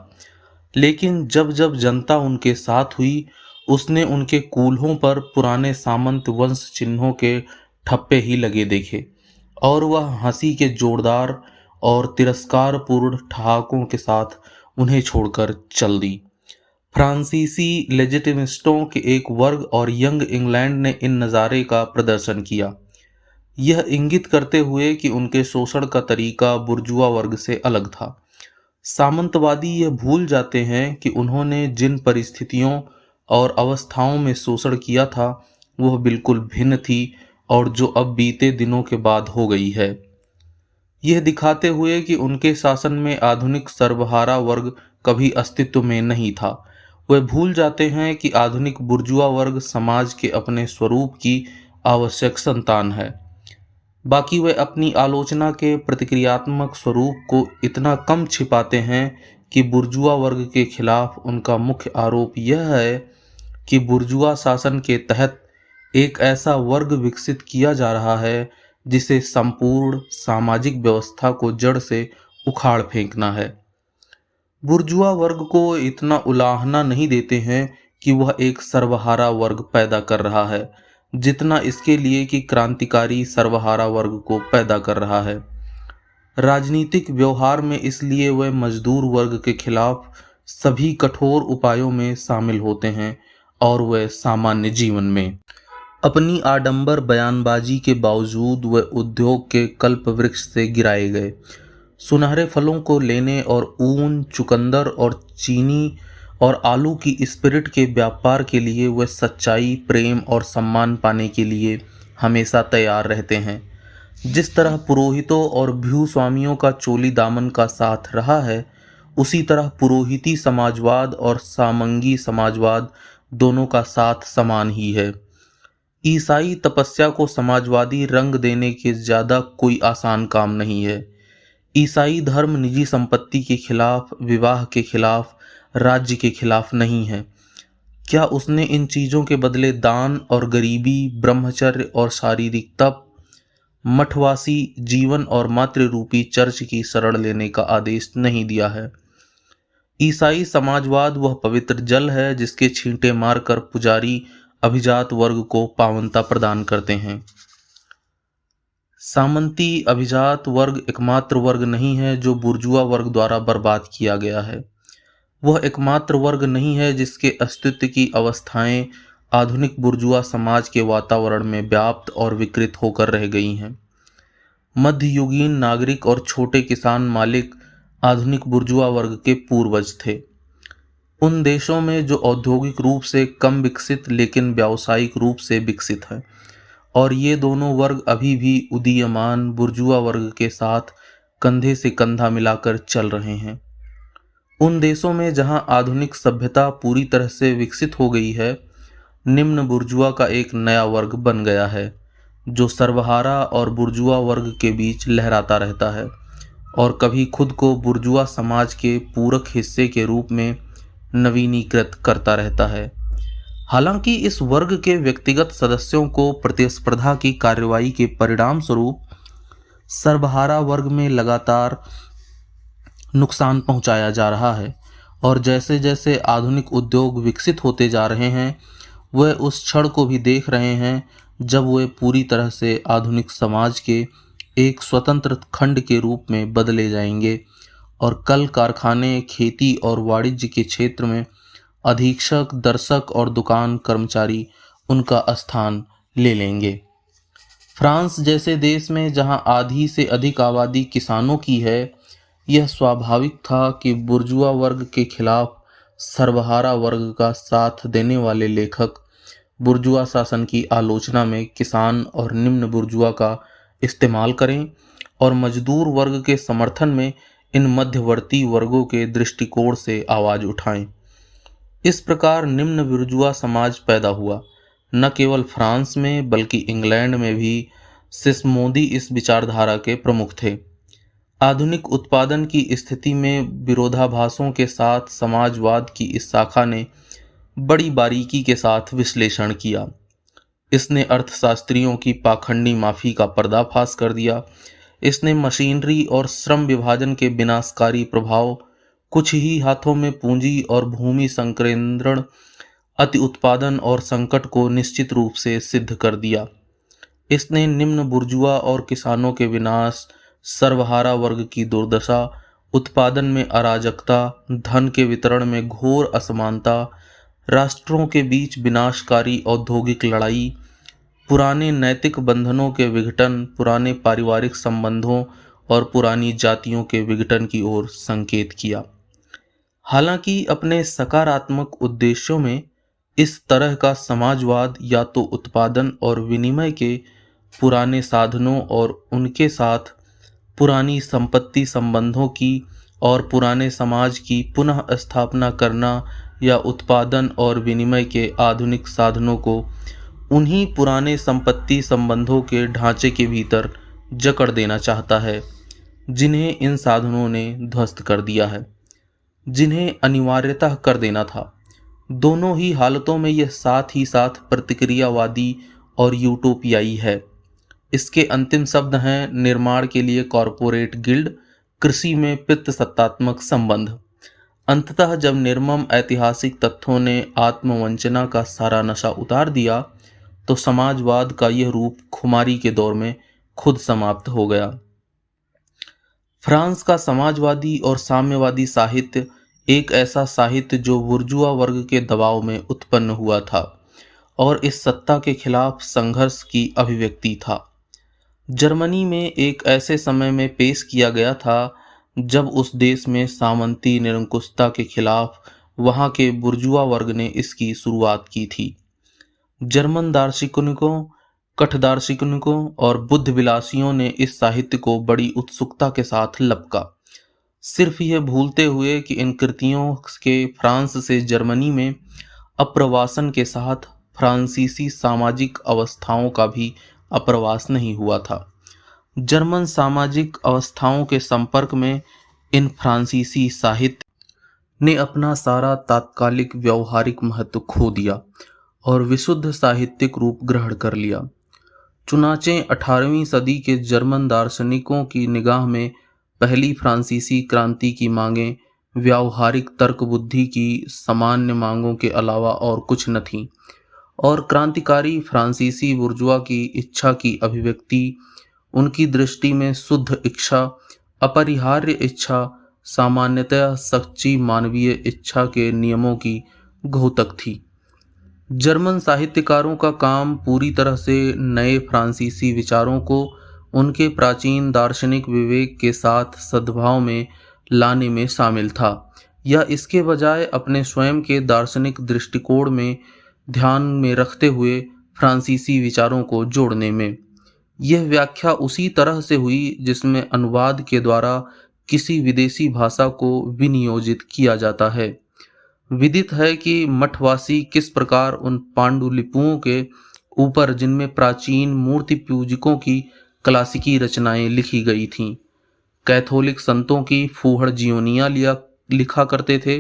Speaker 1: लेकिन जब जब जनता उनके साथ हुई, उसने उनके कूल्हों पर पुराने सामंत वंश चिन्हों के ठप्पे ही लगे देखे और वह हंसी के जोरदार और तिरस्कारपूर्ण ठहाकों के साथ उन्हें छोड़कर चल दी। फ्रांसीसी लेजिटिमिस्टों के एक वर्ग और यंग इंग्लैंड ने इन नज़ारे का प्रदर्शन किया, यह इंगित करते हुए कि उनके शोषण का तरीका बुर्जुआ वर्ग से अलग था। सामंतवादी यह भूल जाते हैं कि उन्होंने जिन परिस्थितियों और अवस्थाओं में शोषण किया था वह बिल्कुल भिन्न थी और जो अब बीते दिनों के बाद हो गई है। यह दिखाते हुए कि उनके शासन में आधुनिक सर्वहारा वर्ग कभी अस्तित्व में नहीं था, वे भूल जाते हैं कि आधुनिक बुर्जुआ वर्ग समाज के अपने स्वरूप की आवश्यक संतान है। बाकी वे अपनी आलोचना के प्रतिक्रियात्मक स्वरूप को इतना कम छिपाते हैं कि बुर्जुआ वर्ग के खिलाफ उनका मुख्य आरोप यह है कि बुर्जुआ शासन के तहत एक ऐसा वर्ग विकसित किया जा रहा है जिसे संपूर्ण सामाजिक व्यवस्था को जड़ से उखाड़ फेंकना है। बुर्जुआ वर्ग को इतना उलाहना नहीं देते हैं कि वह एक सर्वहारा वर्ग पैदा कर रहा है, जितना इसके लिए कि क्रांतिकारी सर्वहारा वर्ग को पैदा कर रहा है। राजनीतिक व्यवहार में इसलिए वह मजदूर वर्ग के खिलाफ सभी कठोर उपायों में शामिल होते हैं और वह सामान्य जीवन में अपनी आडंबर बयानबाजी के बावजूद वह उद्योग के कल्प वृक्ष से गिराए गए सुनहरे फलों को लेने और ऊन, चुकंदर और चीनी और आलू की स्पिरिट के व्यापार के लिए वह सच्चाई, प्रेम और सम्मान पाने के लिए हमेशा तैयार रहते हैं। जिस तरह पुरोहितों और भूस्वामियों का चोली दामन का साथ रहा है, उसी तरह पुरोहिती समाजवाद और सामंगी समाजवाद दोनों का साथ समान ही है। ईसाई तपस्या को समाजवादी रंग देने के ज़्यादा कोई आसान काम नहीं है। ईसाई धर्म निजी संपत्ति के खिलाफ, विवाह के खिलाफ, राज्य के खिलाफ नहीं है। क्या उसने इन चीज़ों के बदले दान और गरीबी, ब्रह्मचर्य और शारीरिक तप, मठवासी जीवन और मातृरूपी चर्च की शरण लेने का आदेश नहीं दिया है? ईसाई समाजवाद वह पवित्र जल है जिसके छींटे मारकर पुजारी अभिजात वर्ग को पावनता प्रदान करते हैं। सामंती अभिजात वर्ग एकमात्र वर्ग नहीं है जो बुर्जुआ वर्ग द्वारा बर्बाद किया गया है। वह एकमात्र वर्ग नहीं है जिसके अस्तित्व की अवस्थाएं आधुनिक बुर्जुआ समाज के वातावरण में व्याप्त और विकृत होकर रह गई हैं। मध्ययुगीन नागरिक और छोटे किसान मालिक आधुनिक बुर्जुआ वर्ग के पूर्वज थे। उन देशों में जो औद्योगिक रूप से कम विकसित लेकिन व्यावसायिक रूप से विकसित है, और ये दोनों वर्ग अभी भी उदीयमान बुर्जुआ वर्ग के साथ कंधे से कंधा मिलाकर चल रहे हैं। उन देशों में जहां आधुनिक सभ्यता पूरी तरह से विकसित हो गई है, निम्न बुर्जुआ का एक नया वर्ग बन गया है जो सर्वहारा और बुर्जुआ वर्ग के बीच लहराता रहता है और कभी खुद को बुर्जुआ समाज के पूरक हिस्से के रूप में नवीनीकृत करता रहता है। हालांकि इस वर्ग के व्यक्तिगत सदस्यों को प्रतिस्पर्धा की कार्रवाई के परिणाम स्वरूप सर्वहारा वर्ग में लगातार नुकसान पहुंचाया जा रहा है और जैसे जैसे आधुनिक उद्योग विकसित होते जा रहे हैं, वह उस क्षण को भी देख रहे हैं जब वे पूरी तरह से आधुनिक समाज के एक स्वतंत्र खंड के रूप में बदले जाएंगे और कल कारखाने, खेती और वाणिज्य के क्षेत्र में अधीक्षक, दर्शक और दुकान कर्मचारी उनका स्थान ले लेंगे। फ्रांस जैसे देश में जहां आधी से अधिक आबादी किसानों की है, यह स्वाभाविक था कि बुर्जुआ वर्ग के खिलाफ सर्वहारा वर्ग का साथ देने वाले लेखक बुर्जुआ शासन की आलोचना में किसान और निम्न बुर्जुआ का इस्तेमाल करें और मजदूर वर्ग के समर्थन में इन मध्यवर्ती वर्गों के दृष्टिकोण से आवाज उठाएं। इस प्रकार निम्न बुर्जुआ समाज पैदा हुआ। न केवल फ्रांस में बल्कि इंग्लैंड में भी सिस्मोदी इस विचारधारा के प्रमुख थे। आधुनिक उत्पादन की स्थिति में विरोधाभासों के साथ समाजवाद की इस शाखा ने बड़ी बारीकी के साथ विश्लेषण किया। इसने अर्थशास्त्रियों की पाखंडी माफी का पर्दाफाश कर दिया। इसने मशीनरी और श्रम विभाजन के विनाशकारी प्रभाव, कुछ ही हाथों में पूंजी और भूमि संकेंद्रण, अति उत्पादन और संकट को निश्चित रूप से सिद्ध कर दिया। इसने निम्न बुर्जुआ और किसानों के विनाश, सर्वहारा वर्ग की दुर्दशा, उत्पादन में अराजकता, धन के वितरण में घोर असमानता, राष्ट्रों के बीच विनाशकारी औद्योगिक लड़ाई, पुराने नैतिक बंधनों के विघटन, पुराने पारिवारिक संबंधों और पुरानी जातियों के विघटन की ओर संकेत किया। हालांकि अपने सकारात्मक उद्देश्यों में इस तरह का समाजवाद या तो उत्पादन और विनिमय के पुराने साधनों और उनके साथ पुरानी संपत्ति संबंधों की और पुराने समाज की पुनः स्थापना करना या उत्पादन और विनिमय के आधुनिक साधनों को उन्हीं पुराने संपत्ति संबंधों के ढांचे के भीतर जकड़ देना चाहता है, जिन्हें इन साधनों ने ध्वस्त कर दिया है, जिन्हें अनिवार्यतः कर देना था। दोनों ही हालतों में यह साथ ही साथ प्रतिक्रियावादी और यूटोपियाई है। इसके अंतिम शब्द हैं निर्माण के लिए कॉरपोरेट गिल्ड, कृषि में पितृसत्तात्मक संबंध। अंततः जब निर्मम ऐतिहासिक तथ्यों ने आत्मवंचना का सारा नशा उतार दिया, तो समाजवाद का यह रूप खुमारी के दौर में खुद समाप्त हो गया। फ्रांस का समाजवादी और साम्यवादी साहित्य एक ऐसा साहित्य जो बुर्जुआ वर्ग के दबाव में उत्पन्न हुआ था और इस सत्ता के खिलाफ संघर्ष की अभिव्यक्ति था। जर्मनी में एक ऐसे समय में पेश किया गया था जब उस देश में सामंती निरंकुशता के खिलाफ वहां के बुर्जुआ वर्ग ने इसकी शुरुआत की थी। जर्मन दार्शनिकों, कठदार्शनिकों और बुद्ध विलासियों ने इस साहित्य को बड़ी उत्सुकता के साथ लपका, सिर्फ यह भूलते हुए कि इन कृतियों के फ्रांस से जर्मनी में अप्रवासन के साथ फ्रांसीसी सामाजिक अवस्थाओं का भी अप्रवास नहीं हुआ था। जर्मन सामाजिक अवस्थाओं के संपर्क में इन फ्रांसीसी साहित्य ने अपना सारा तात्कालिक व्यवहारिक महत्व खो दिया और विशुद्ध साहित्यिक रूप ग्रहण कर लिया। चुनाचे 18वीं सदी के जर्मन दार्शनिकों की निगाह में पहली फ्रांसीसी क्रांति की मांगें व्यावहारिक तर्क बुद्धि की सामान्य मांगों के अलावा और कुछ न थीं, और क्रांतिकारी फ्रांसीसी बुर्जुआ की इच्छा की अभिव्यक्ति उनकी दृष्टि में शुद्ध इच्छा, अपरिहार्य इच्छा, सामान्यतया सच्ची मानवीय इच्छा के नियमों की घोतक थी। जर्मन साहित्यकारों का काम पूरी तरह से नए फ्रांसीसी विचारों को उनके प्राचीन दार्शनिक विवेक के साथ सद्भाव में लाने में शामिल था, या इसके बजाय अपने स्वयं के दार्शनिक दृष्टिकोण में ध्यान में रखते हुए फ्रांसीसी विचारों को जोड़ने में। यह व्याख्या उसी तरह से हुई जिसमें अनुवाद के द्वारा किसी विदेशी भाषा को विनियोजित किया जाता है। विदित है कि मठवासी किस प्रकार उन पांडुलिपियों के ऊपर जिनमें प्राचीन मूर्ति पूजकों की क्लासिकी रचनाएं लिखी गई थीं। कैथोलिक संतों की फूहड़ जियोनिया लिया लिखा करते थे।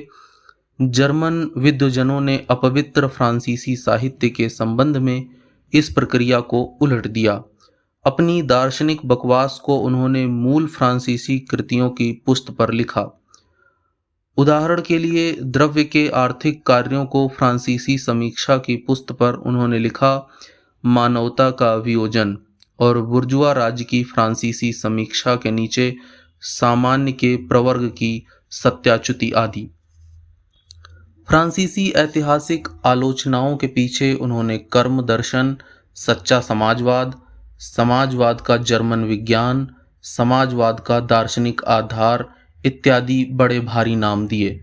Speaker 1: जर्मन विद्वजनों ने अपवित्र फ्रांसीसी साहित्य के संबंध में इस प्रक्रिया को उलट दिया। अपनी दार्शनिक बकवास को उन्होंने मूल फ्रांसीसी कृतियों की पुष्ट पर लिखा। उदाहरण के लिए द्रव्य के आर्थिक कार्यों को फ्रांसीसी समीक्षा की पुष्ट पर उन्होंने लिखा मानवता का वियोजन, और बुर्जुआ राज्य की फ्रांसीसी समीक्षा के नीचे सामान्य के प्रवर्ग की सत्याच्युति आदि। फ्रांसीसी ऐतिहासिक आलोचनाओं के पीछे उन्होंने कर्म दर्शन, सच्चा समाजवाद, समाजवाद का जर्मन विज्ञान, समाजवाद का दार्शनिक आधार इत्यादि बड़े भारी नाम दिए।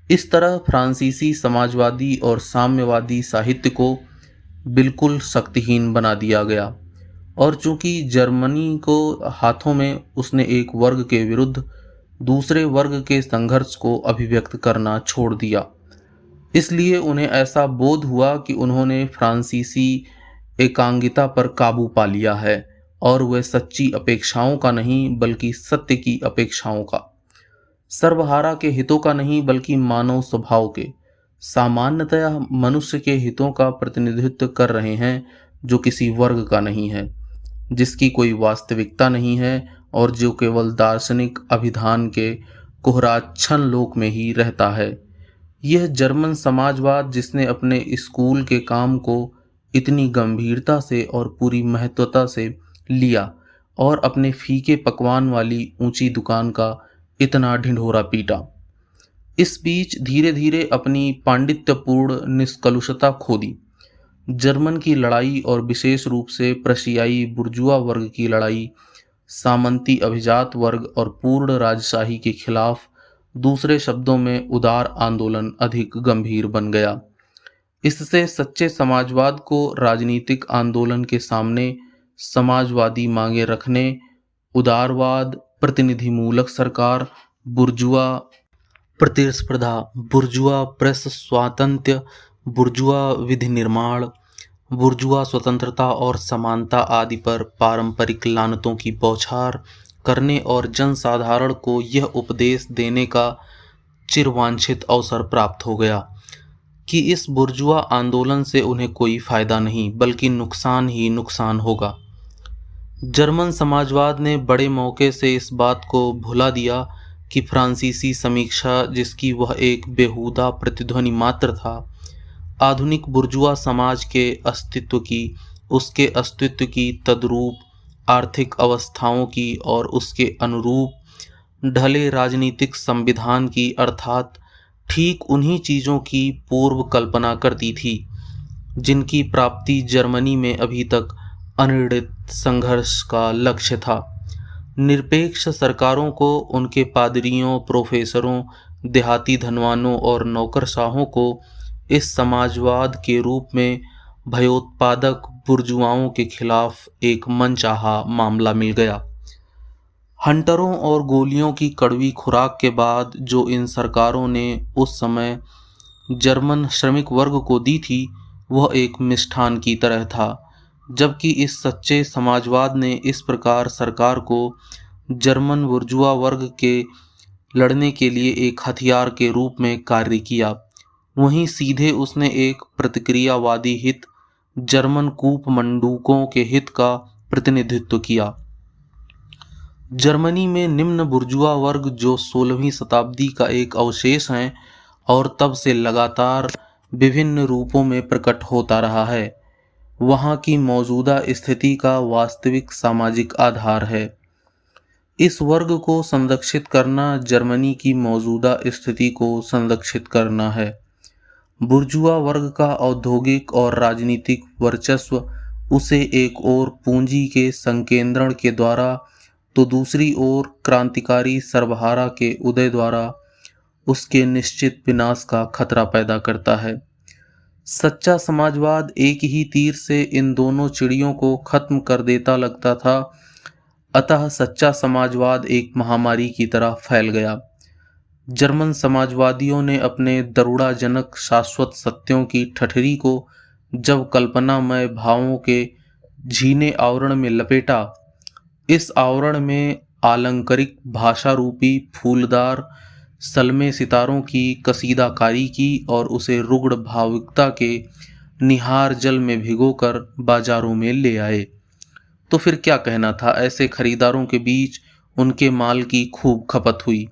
Speaker 1: इस तरह फ्रांसीसी समाजवादी और साम्यवादी साहित्य को बिल्कुल शक्तिहीन बना दिया गया, और चूंकि जर्मनी को हाथों में उसने एक वर्ग के विरुद्ध दूसरे वर्ग के संघर्ष को अभिव्यक्त करना छोड़ दिया, इसलिए उन्हें ऐसा बोध हुआ कि उन्होंने फ्रांसीसी एकांगिता पर काबू पा लिया है, और वह सच्ची अपेक्षाओं का नहीं बल्कि सत्य की अपेक्षाओं का, सर्वहारा के हितों का नहीं बल्कि मानव स्वभाव के, सामान्यतया मनुष्य के हितों का प्रतिनिधित्व कर रहे हैं, जो किसी वर्ग का नहीं है, जिसकी कोई वास्तविकता नहीं है, और जो केवल दार्शनिक अभिधान के कुहराच्छन्न लोक में ही रहता है। यह जर्मन समाजवाद, जिसने अपने स्कूल के काम को इतनी गंभीरता से और पूरी महत्वता से लिया, और अपने फीके पकवान वाली ऊंची दुकान का इतना ढिंढोरा पीटा, इस बीच धीरे धीरे अपनी पांडित्यपूर्ण निष्कलुषता खो दी। जर्मन की लड़ाई, और विशेष रूप से प्रशियाई बुर्जुआ वर्ग की लड़ाई, सामंती अभिजात वर्ग और पूर्ण राजशाही के खिलाफ, दूसरे शब्दों में उदार आंदोलन अधिक गंभीर बन गया। इससे सच्चे समाजवाद को राजनीतिक आंदोलन के सामने समाजवादी मांगे रखने, उदारवाद, प्रतिनिधिमूलक सरकार, बुर्जुआ प्रतिस्पर्धा, बुर्जुआ प्रेस स्वातंत्र्य, बुर्जुआ विधि निर्माण, बुर्जुआ स्वतंत्रता और समानता आदि पर पारंपरिक लानतों की बौछार करने और जनसाधारण को यह उपदेश देने का चिरवांछित अवसर प्राप्त हो गया कि इस बुर्जुआ आंदोलन से उन्हें कोई फायदा नहीं बल्कि नुकसान ही नुकसान होगा। जर्मन समाजवाद ने बड़े मौके से इस बात को भुला दिया कि फ्रांसीसी समीक्षा, जिसकी वह एक बेहुदा प्रतिध्वनि मात्र था, आधुनिक बुर्जुआ समाज के अस्तित्व की, उसके अस्तित्व की तद्रूप आर्थिक अवस्थाओं की और उसके अनुरूप ढले राजनीतिक संविधान की, अर्थात ठीक उन्हीं चीज़ों की पूर्व कल्पना करती थी जिनकी प्राप्ति जर्मनी में अभी तक अनिर्णित संघर्ष का लक्ष्य था। निरपेक्ष सरकारों को, उनके पादरियों, प्रोफेसरों, देहाती धनवानों और नौकरशाहों को इस समाजवाद के रूप में भयोत्पादक बुर्जुआओं के खिलाफ एक मनचाहा मामला मिल गया। हंटरों और गोलियों की कड़वी खुराक के बाद जो इन सरकारों ने उस समय जर्मन श्रमिक वर्ग को दी थी, वह एक मिष्ठान की तरह था, जबकि इस सच्चे समाजवाद ने इस प्रकार सरकार को जर्मन बुर्जुआ वर्ग के लड़ने के लिए एक हथियार के रूप में कार्य किया। वहीं सीधे उसने एक प्रतिक्रियावादी हित, जर्मन कूपमंडूकों के हित का प्रतिनिधित्व किया। जर्मनी में निम्न बुर्जुआ वर्ग, जो 16वीं शताब्दी का एक अवशेष है और तब से लगातार विभिन्न रूपों में प्रकट होता रहा है, वहाँ की मौजूदा स्थिति का वास्तविक सामाजिक आधार है। इस वर्ग को संरक्षित करना जर्मनी की मौजूदा स्थिति को संरक्षित करना है। बुर्जुआ वर्ग का औद्योगिक और राजनीतिक वर्चस्व उसे एक ओर पूंजी के संकेंद्रण के द्वारा तो दूसरी ओर क्रांतिकारी सर्वहारा के उदय द्वारा उसके निश्चित विनाश का खतरा पैदा करता है। सच्चा समाजवाद एक ही तीर से इन दोनों चिड़ियों को खत्म कर देता लगता था, अतः सच्चा समाजवाद एक महामारी की तरह फैल गया। जर्मन समाजवादियों ने अपने दरुड़ाजनक शाश्वत सत्यों की ठठरी को जब कल्पनामय भावों के झीने आवरण में लपेटा। इस आवरण में आलंकारिक भाषा रूपी फूलदार सलमे सितारों की कसीदाकारी की और उसे रुग्ण भावुकता के निहार जल में भिगोकर बाजारों में ले आए। तो फिर क्या कहना था, ऐसे खरीदारों के बीच उनके माल की खूब खपत हुई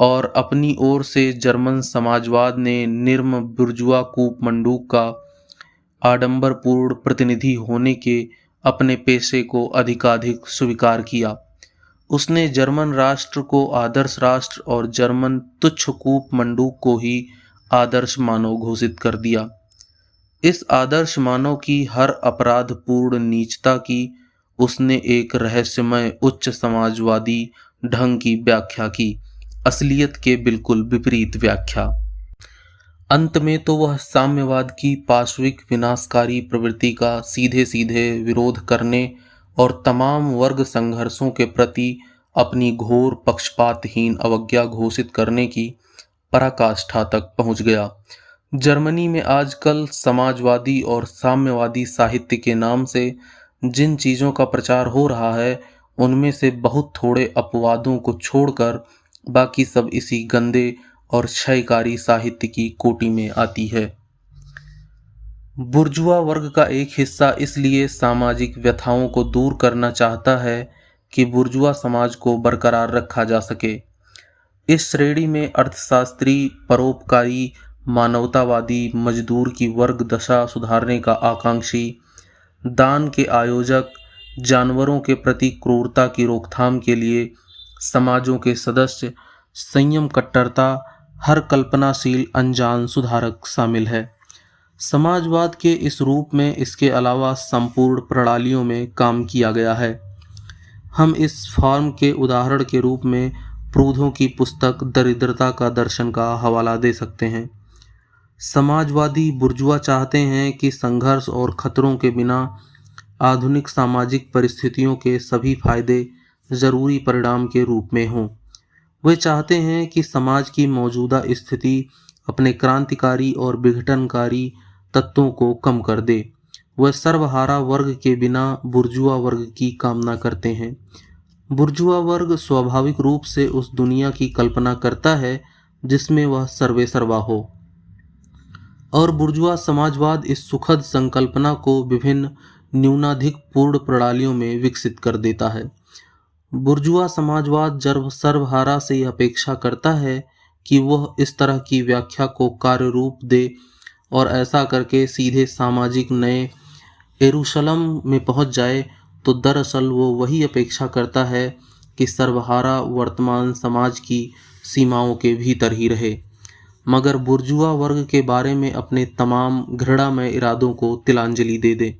Speaker 1: और अपनी ओर से जर्मन समाजवाद ने निर्म बुर्जुआ कूप मंडूक का आडंबरपूर्ण प्रतिनिधि होने के अपने पेशे को अधिकाधिक स्वीकार किया। उसने जर्मन राष्ट्र को आदर्श राष्ट्र और जर्मन तुच्छ कूप मंडूक को ही आदर्श मानव घोषित कर दिया। इस आदर्श मानव की हर अपराधपूर्ण नीचता की उसने एक रहस्यमय उच्च समाजवादी ढंग की व्याख्या की, असलियत के बिल्कुल विपरीत व्याख्या। अंत में तो वह साम्यवाद की पाशविक विनाशकारी प्रवृत्ति का सीधे सीधे विरोध करने और तमाम वर्ग संघर्षों के प्रति अपनी घोर पक्षपातहीन अवज्ञा घोषित करने की पराकाष्ठा तक पहुंच गया। जर्मनी में आजकल समाजवादी और साम्यवादी साहित्य के नाम से जिन चीज़ों का प्रचार हो रहा है, उनमें से बहुत थोड़े अपवादों को छोड़कर बाकी सब इसी गंदे और क्षयकारी साहित्य की कोटि में आती है। बुर्जुआ वर्ग का एक हिस्सा इसलिए सामाजिक व्यथाओं को दूर करना चाहता है कि बुर्जुआ समाज को बरकरार रखा जा सके। इस श्रेणी में अर्थशास्त्री, परोपकारी, मानवतावादी, मजदूर की वर्ग दशा सुधारने का आकांक्षी, दान के आयोजक, जानवरों के प्रति क्रूरता की रोकथाम के लिए समाजों के सदस्य, संयम, कट्टरता, हर कल्पनाशील अनजान सुधारक शामिल है। समाजवाद के इस रूप में इसके अलावा संपूर्ण प्रणालियों में काम किया गया है। हम इस फॉर्म के उदाहरण के रूप में प्रूधों की पुस्तक दरिद्रता का दर्शन का हवाला दे सकते हैं। समाजवादी बुर्जुआ चाहते हैं कि संघर्ष और खतरों के बिना आधुनिक सामाजिक परिस्थितियों के सभी फायदे जरूरी परिणाम के रूप में हों। वे चाहते हैं कि समाज की मौजूदा स्थिति अपने क्रांतिकारी और विघटनकारी तत्वों को कम कर दे। वह सर्वहारा वर्ग के बिना बुर्जुआ वर्ग की कामना करते हैं। बुर्जुआ वर्ग स्वाभाविक रूप से उस दुनिया की कल्पना करता है जिसमें वह सर्वेसर्वा हो, और बुर्जुआ समाजवाद इस सुखद संकल्पना को विभिन्न न्यूनाधिक पूर्ण प्रणालियों में विकसित कर देता है। बुर्जुआ समाजवाद सर्वहारा से यह अपेक्षा करता है कि वह इस तरह की व्याख्या को कार्य रूप दे और ऐसा करके सीधे सामाजिक नए यरूशलेम में पहुंच जाए। तो दरअसल वो वही अपेक्षा करता है कि सर्वहारा वर्तमान समाज की सीमाओं के भीतर ही रहे, मगर बुर्जुआ वर्ग के बारे में अपने तमाम घृणामय इरादों को तिलांजलि दे दे।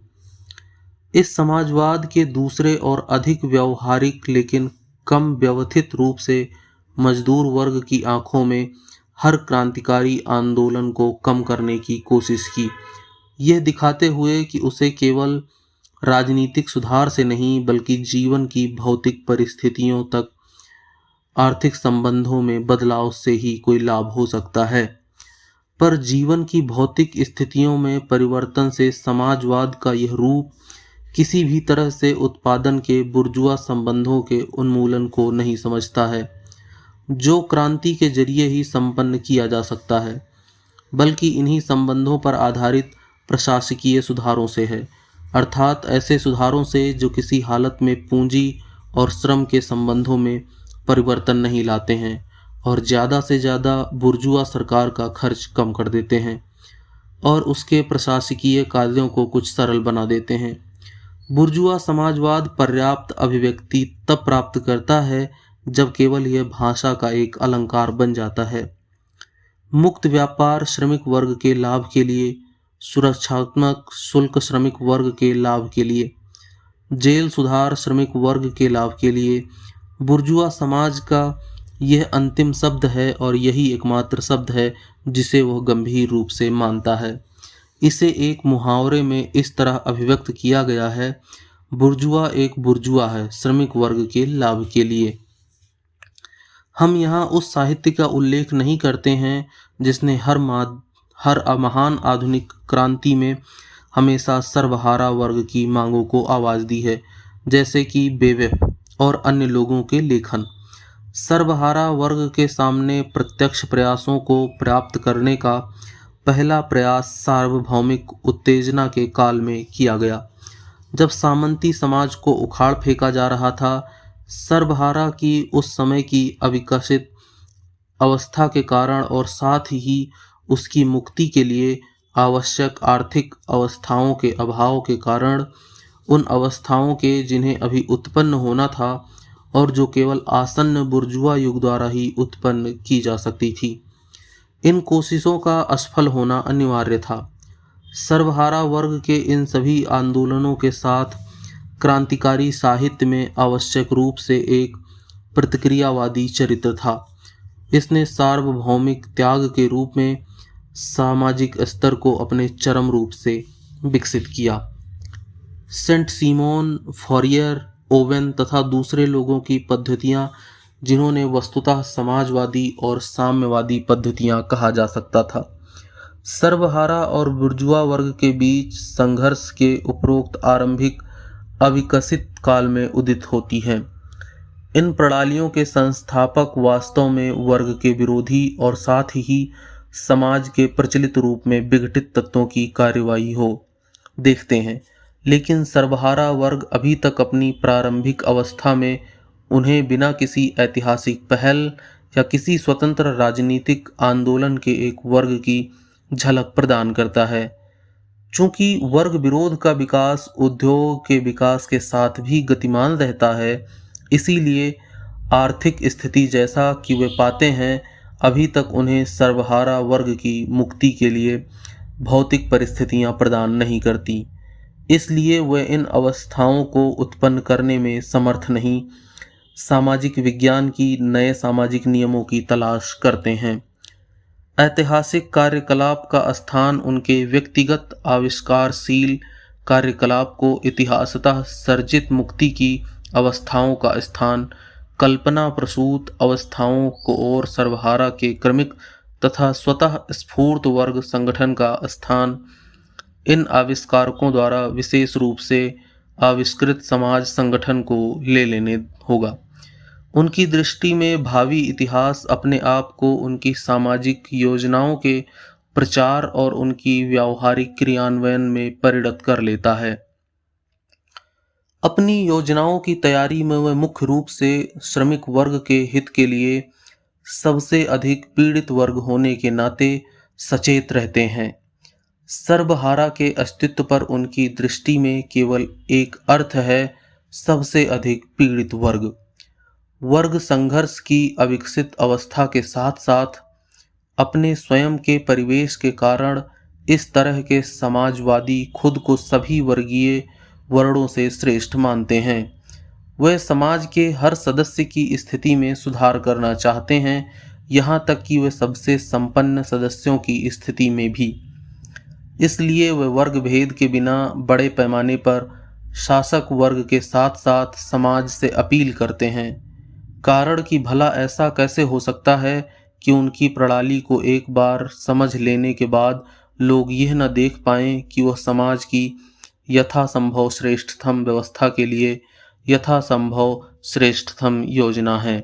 Speaker 1: इस समाजवाद के दूसरे और अधिक व्यवहारिक लेकिन कम व्यवस्थित रूप से मजदूर वर्ग की आंखों में हर क्रांतिकारी आंदोलन को कम करने की कोशिश की, यह दिखाते हुए कि उसे केवल राजनीतिक सुधार से नहीं बल्कि जीवन की भौतिक परिस्थितियों तक आर्थिक संबंधों में बदलाव से ही कोई लाभ हो सकता है। पर जीवन की भौतिक स्थितियों में परिवर्तन से समाजवाद का यह रूप किसी भी तरह से उत्पादन के बुर्जुआ संबंधों के उन्मूलन को नहीं समझता है, जो क्रांति के जरिए ही संपन्न किया जा सकता है, बल्कि इन्हीं संबंधों पर आधारित प्रशासकीय सुधारों से है, अर्थात ऐसे सुधारों से जो किसी हालत में पूंजी और श्रम के संबंधों में परिवर्तन नहीं लाते हैं और ज़्यादा से ज़्यादा बुर्जुआ सरकार का खर्च कम कर देते हैं और उसके प्रशासकीय कार्यों को कुछ सरल बना देते हैं। बुर्जुआ समाजवाद पर्याप्त अभिव्यक्ति तब प्राप्त करता है जब केवल यह भाषा का एक अलंकार बन जाता है। मुक्त व्यापार श्रमिक वर्ग के लाभ के लिए, सुरक्षात्मक शुल्क श्रमिक वर्ग के लाभ के लिए, जेल सुधार श्रमिक वर्ग के लाभ के लिए, बुर्जुआ समाज का यह अंतिम शब्द है और यही एकमात्र शब्द है जिसे वह गंभीर रूप से मानता है। इसे एक मुहावरे में इस तरह अभिव्यक्त किया गया है, बुर्जुआ एक बुर्जुआ है श्रमिक वर्ग के लाभ के लिए। हम यहाँ उस साहित्य का उल्लेख नहीं करते हैं जिसने हर महान आधुनिक क्रांति में हमेशा सर्वहारा वर्ग की मांगों को आवाज दी है, जैसे कि बेवेफ और अन्य लोगों के लेखन। सर्वहारा वर्ग के सामने प्रत्यक्ष प्रयासों को प्राप्त करने का पहला प्रयास सार्वभौमिक उत्तेजना के काल में किया गया, जब सामंती समाज को उखाड़ फेंका जा रहा था। सर्वहारा की उस समय की अविकसित अवस्था के कारण और साथ ही उसकी मुक्ति के लिए आवश्यक आर्थिक अवस्थाओं के अभाव के कारण, उन अवस्थाओं के जिन्हें अभी उत्पन्न होना था और जो केवल आसन्न बुर्जुआ युग द्वारा ही उत्पन्न की जा सकती थी, इन कोशिशों का असफल होना अनिवार्य था। सर्वहारा वर्ग के इन सभी आंदोलनों के साथ क्रांतिकारी साहित्य में आवश्यक रूप से एक प्रतिक्रियावादी चरित्र था। इसने सार्वभौमिक त्याग के रूप में सामाजिक स्तर को अपने चरम रूप से विकसित किया। सेंट सिमोन, फॉरियर, ओवेन तथा दूसरे लोगों की पद्धतियां, जिन्होंने वस्तुतः समाजवादी और साम्यवादी पद्धतियां कहा जा सकता था, सर्वहारा और बुर्जुआ वर्ग के बीच संघर्ष के उपरोक्त आरंभिक अविकसित काल में उदित होती हैं। इन प्रणालियों के संस्थापक वास्तव में वर्ग के विरोधी और साथ ही समाज के प्रचलित रूप में विघटित तत्वों की कार्यवाही हो देखते हैं, लेकिन सर्वहारा वर्ग अभी तक अपनी प्रारंभिक अवस्था में उन्हें बिना किसी ऐतिहासिक पहल या किसी स्वतंत्र राजनीतिक आंदोलन के एक वर्ग की झलक प्रदान करता है। चूंकि वर्ग विरोध का विकास उद्योग के विकास के साथ भी गतिमान रहता है, इसीलिए आर्थिक स्थिति जैसा कि वे पाते हैं अभी तक उन्हें सर्वहारा वर्ग की मुक्ति के लिए भौतिक परिस्थितियां प्रदान नहीं करती। इसलिए वे इन अवस्थाओं को उत्पन्न करने में समर्थ नहीं, सामाजिक विज्ञान की नए सामाजिक नियमों की तलाश करते हैं। ऐतिहासिक कार्यकलाप का स्थान उनके व्यक्तिगत आविष्कारशील कार्यकलाप को इतिहासतः सर्जित मुक्ति की अवस्थाओं का स्थान, कल्पना प्रसूत अवस्थाओं को और सर्वहारा के क्रमिक तथा स्वतः स्फूर्त वर्ग संगठन का स्थान इन आविष्कारकों द्वारा विशेष रूप से आविष्कृत समाज संगठन को ले लेने होगा। उनकी दृष्टि में भावी इतिहास अपने आप को उनकी सामाजिक योजनाओं के प्रचार और उनकी व्यावहारिक क्रियान्वयन में परिणत कर लेता है। अपनी योजनाओं की तैयारी में वे मुख्य रूप से श्रमिक वर्ग के हित के लिए सबसे अधिक पीड़ित वर्ग होने के नाते सचेत रहते हैं। सर्वहारा के अस्तित्व पर उनकी दृष्टि में केवल एक अर्थ है, सबसे अधिक पीड़ित वर्ग। वर्ग संघर्ष की अविकसित अवस्था के साथ साथ अपने स्वयं के परिवेश के कारण इस तरह के समाजवादी खुद को सभी वर्गीय वर्णों से श्रेष्ठ मानते हैं। वे समाज के हर सदस्य की स्थिति में सुधार करना चाहते हैं, यहाँ तक कि वे सबसे संपन्न सदस्यों की स्थिति में भी। इसलिए वे वर्ग भेद के बिना बड़े पैमाने पर शासक वर्ग के साथ साथ समाज से अपील करते हैं। कारण कि भला ऐसा कैसे हो सकता है कि उनकी प्रणाली को एक बार समझ लेने के बाद लोग यह न देख पाएं कि वह समाज की यथासंभव श्रेष्ठतम व्यवस्था के लिए यथासंभव श्रेष्ठतम योजना है।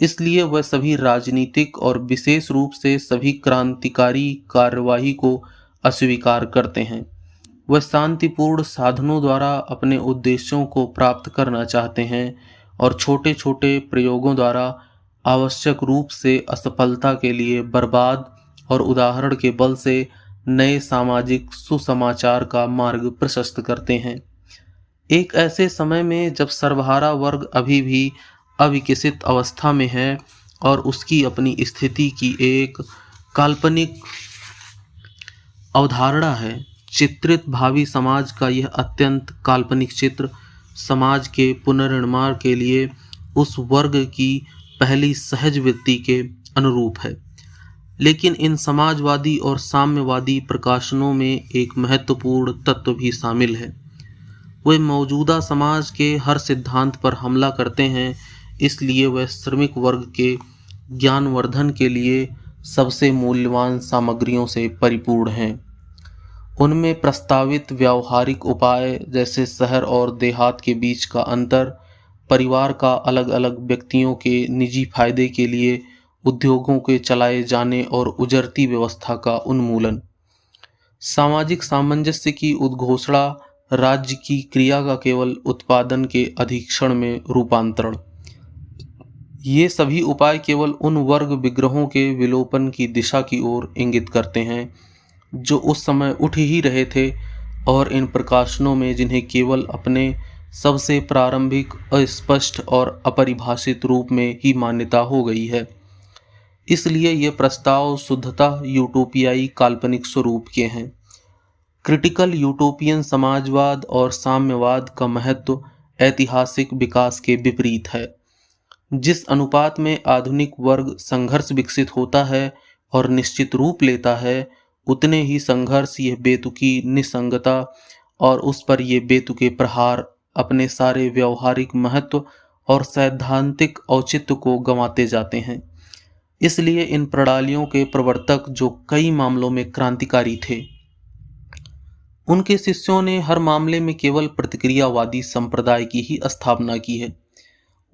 Speaker 1: इसलिए वह सभी राजनीतिक और विशेष रूप से सभी क्रांतिकारी कार्यवाही को अस्वीकार करते हैं। वह शांतिपूर्ण साधनों द्वारा अपने उद्देश्यों को प्राप्त करना चाहते हैं और छोटे छोटे प्रयोगों द्वारा आवश्यक रूप से असफलता के लिए बर्बाद और उदाहरण के बल से नए सामाजिक सुसमाचार का मार्ग प्रशस्त करते हैं। एक ऐसे समय में जब सर्वहारा वर्ग अभी भी अविकसित अवस्था में है और उसकी अपनी स्थिति की एक काल्पनिक अवधारणा है, चित्रित भावी समाज का यह अत्यंत काल्पनिक चित्र समाज के पुनर्निर्माण के लिए उस वर्ग की पहली सहज वृत्ति के अनुरूप है। लेकिन इन समाजवादी और साम्यवादी प्रकाशनों में एक महत्वपूर्ण तत्व भी शामिल है। वे मौजूदा समाज के हर सिद्धांत पर हमला करते हैं, इसलिए वे श्रमिक वर्ग के ज्ञानवर्धन के लिए सबसे मूल्यवान सामग्रियों से परिपूर्ण हैं। उनमें प्रस्तावित व्यावहारिक उपाय जैसे शहर और देहात के बीच का अंतर, परिवार का अलग-अलग व्यक्तियों के निजी फायदे के लिए उद्योगों के चलाए जाने और उजरती व्यवस्था का उन्मूलन, सामाजिक सामंजस्य की उद्घोषणा, राज्य की क्रिया का केवल उत्पादन के अधीक्षण में रूपांतरण। ये सभी उपाय केवल उन वर्ग विग्रहों के विलोपन की दिशा की ओर इंगित करते हैं जो उस समय उठ ही रहे थे, और इन प्रकाशनों में जिन्हें केवल अपने सबसे प्रारंभिक अस्पष्ट और अपरिभाषित रूप में ही मान्यता हो गई है। इसलिए ये प्रस्ताव शुद्धतः यूटोपियाई काल्पनिक स्वरूप के हैं। क्रिटिकल यूटोपियन समाजवाद और साम्यवाद का महत्व ऐतिहासिक विकास के विपरीत है। जिस अनुपात में आधुनिक वर्ग संघर्ष विकसित होता है और निश्चित रूप लेता है, उतने ही संघर्ष यह बेतुकी निसंगता और उस पर ये बेतुके प्रहार अपने सारे व्यावहारिक महत्व और सैद्धांतिक औचित्य को गंवाते जाते हैं। इसलिए इन प्रणालियों के प्रवर्तक, जो कई मामलों में क्रांतिकारी थे, उनके शिष्यों ने हर मामले में केवल प्रतिक्रियावादी संप्रदाय की ही स्थापना की है।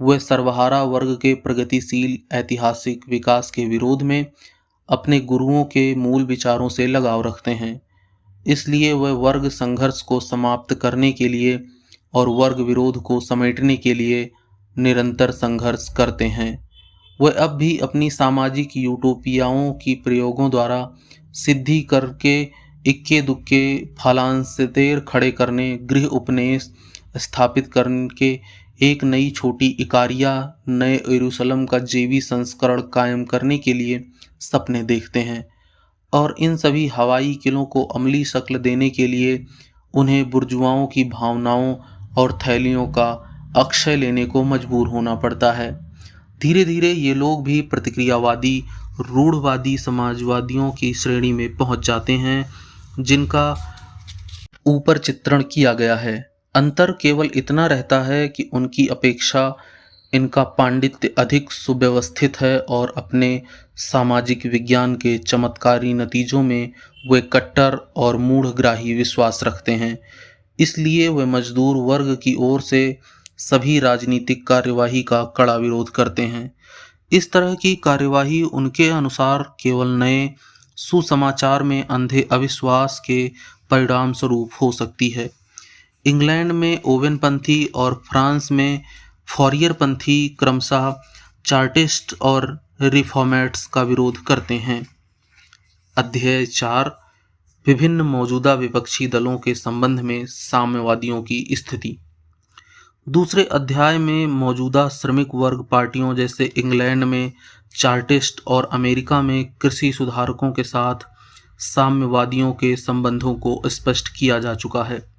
Speaker 1: वे सर्वहारा वर्ग के प्रगतिशील ऐतिहासिक विकास के विरोध में अपने गुरुओं के मूल विचारों से लगाव रखते हैं। इसलिए वे वर्ग संघर्ष को समाप्त करने के लिए और वर्ग विरोध को समेटने के लिए निरंतर संघर्ष करते हैं। वे अब भी अपनी सामाजिक यूटोपियाओं की प्रयोगों द्वारा सिद्धि करके इक्के दुक्के फालांसेर खड़े करने, गृह उपनिवेश स्थापित करके एक नई छोटी इकारिया, नए यरूशलेम का जेवी संस्करण कायम करने के लिए सपने देखते हैं, और इन सभी हवाई किलों को अमली शक्ल देने के लिए उन्हें बुर्जुआओं की भावनाओं और थैलियों का अक्षय लेने को मजबूर होना पड़ता है। धीरे धीरे ये लोग भी प्रतिक्रियावादी, रूढ़वादी समाजवादियों की श्रेणी में पहुंच जाते हैं, जिनका ऊपर चित्रण किया गया है। अंतर केवल इतना रहता है कि उनकी अपेक्षा इनका पांडित्य अधिक सुव्यवस्थित है और अपने सामाजिक विज्ञान के चमत्कारी नतीजों में वे कट्टर और मूढ़ग्राही विश्वास रखते हैं। इसलिए वे मजदूर वर्ग की ओर से सभी राजनीतिक कार्यवाही का कड़ा विरोध करते हैं। इस तरह की कार्यवाही उनके अनुसार केवल नए सुसमाचार में अंधे अविश्वास के परिणाम स्वरूप हो सकती है। इंग्लैंड में ओवेनपंथी और फ्रांस में फॉरियरपंथी क्रमशः चार्टिस्ट और रिफॉर्मेट्स का विरोध करते हैं। अध्याय 4, विभिन्न मौजूदा विपक्षी दलों के संबंध में साम्यवादियों की स्थिति। दूसरे अध्याय में मौजूदा श्रमिक वर्ग पार्टियों जैसे इंग्लैंड में चार्टिस्ट और अमेरिका में कृषि सुधारकों के साथ साम्यवादियों के संबंधों को स्पष्ट किया जा चुका है।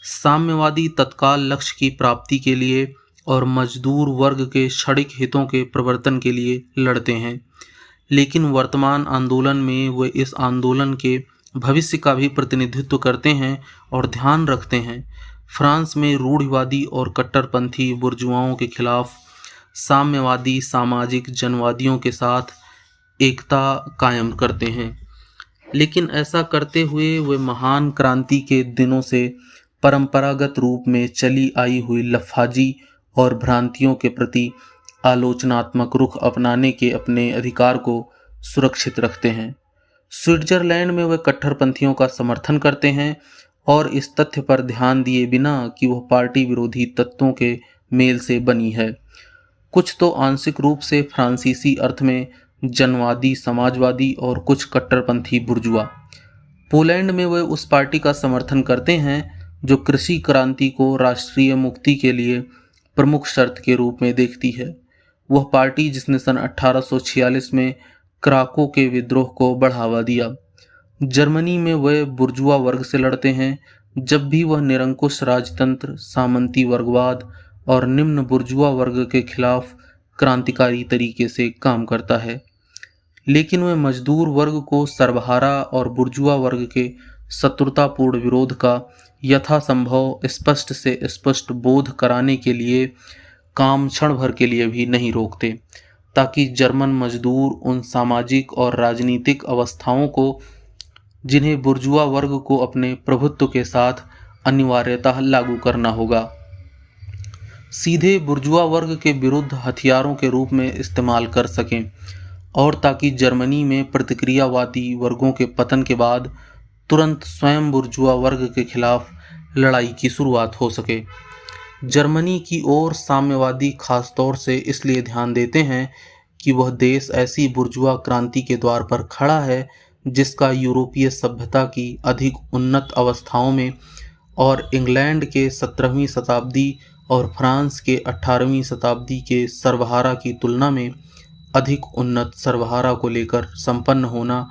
Speaker 1: साम्यवादी तत्काल लक्ष्य की प्राप्ति के लिए और मजदूर वर्ग के क्षणिक हितों के प्रवर्तन के लिए लड़ते हैं, लेकिन वर्तमान आंदोलन में वे इस आंदोलन के भविष्य का भी प्रतिनिधित्व करते हैं और ध्यान रखते हैं। फ्रांस में रूढ़िवादी और कट्टरपंथी बुर्जुआओं के खिलाफ साम्यवादी सामाजिक जनवादियों के साथ एकता कायम करते हैं, लेकिन ऐसा करते हुए वे महान क्रांति के दिनों से परंपरागत रूप में चली आई हुई लफाजी और भ्रांतियों के प्रति आलोचनात्मक रुख अपनाने के अपने अधिकार को सुरक्षित रखते हैं। स्विट्जरलैंड में वे कट्टरपंथियों का समर्थन करते हैं और इस तथ्य पर ध्यान दिए बिना कि वह पार्टी विरोधी तत्वों के मेल से बनी है। कुछ तो आंशिक रूप से फ्रांसीसी अर्थ में जनवादी समाजवादी और कुछ कट्टरपंथी बुर्जुआ। पोलैंड में वे उस पार्टी का समर्थन करते हैं जो कृषि क्रांति को राष्ट्रीय मुक्ति के लिए प्रमुख शर्त के रूप में देखती है। वह पार्टी जिसने सन 1846 में क्राको के विद्रोह को बढ़ावा दिया। जर्मनी में वे बुर्जुआ वर्ग से लड़ते हैं जब भी वह निरंकुश राजतंत्र, सामंती वर्गवाद और निम्न बुर्जुआ वर्ग के खिलाफ क्रांतिकारी तरीके से काम करता है, लेकिन वे मजदूर वर्ग को सर्वहारा और बुर्जुआ वर्ग के शत्रुतापूर्ण विरोध का यथासंभव स्पष्ट से स्पष्ट बोध कराने के लिए काम क्षण भर के लिए भी नहीं रोकते, ताकि जर्मन मजदूर उन सामाजिक और राजनीतिक अवस्थाओं को जिन्हें बुर्जुआ वर्ग को अपने प्रभुत्व के साथ अनिवार्यतः लागू करना होगा। सीधे बुर्जुआ वर्ग के विरुद्ध हथियारों के रूप में इस्तेमाल कर सकें और ताकि जर्मनी में प्रतिक्रियावादी वर्गों के पतन के बाद तुरंत स्वयं बुर्जुआ वर्ग के खिलाफ लड़ाई की शुरुआत हो सके। जर्मनी की ओर साम्यवादी खासतौर से इसलिए ध्यान देते हैं कि वह देश ऐसी बुर्जुआ क्रांति के द्वार पर खड़ा है जिसका यूरोपीय सभ्यता की अधिक उन्नत अवस्थाओं में और इंग्लैंड के 17वीं शताब्दी और फ्रांस के 18वीं शताब्दी के सर्वहारा की तुलना में अधिक उन्नत सर्वहारा को लेकर संपन्न होना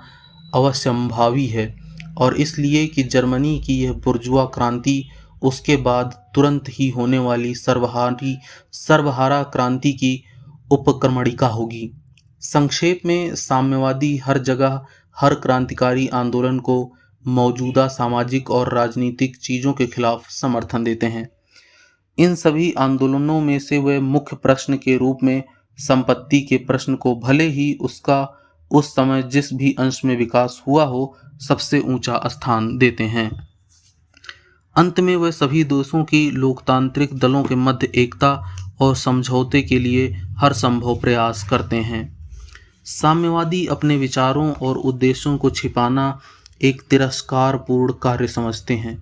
Speaker 1: अवश्यंभावी है, और इसलिए कि जर्मनी की यह बुर्जुआ क्रांति उसके बाद तुरंत ही होने वाली सर्वहारा क्रांति की उपक्रमणिका होगी। संक्षेप में, साम्यवादी हर जगह हर क्रांतिकारी आंदोलन को मौजूदा सामाजिक और राजनीतिक चीज़ों के खिलाफ समर्थन देते हैं। इन सभी आंदोलनों में से वे मुख्य प्रश्न के रूप में संपत्ति के प्रश्न को, भले ही उसका उस समय जिस भी अंश में विकास हुआ हो, सबसे ऊंचा स्थान देते हैं। अंत में वे सभी देशों की लोकतांत्रिक दलों के मध्य एकता और समझौते के लिए हर संभव प्रयास करते हैं। साम्यवादी अपने विचारों और उद्देश्यों को छिपाना एक तिरस्कारपूर्ण कार्य समझते हैं।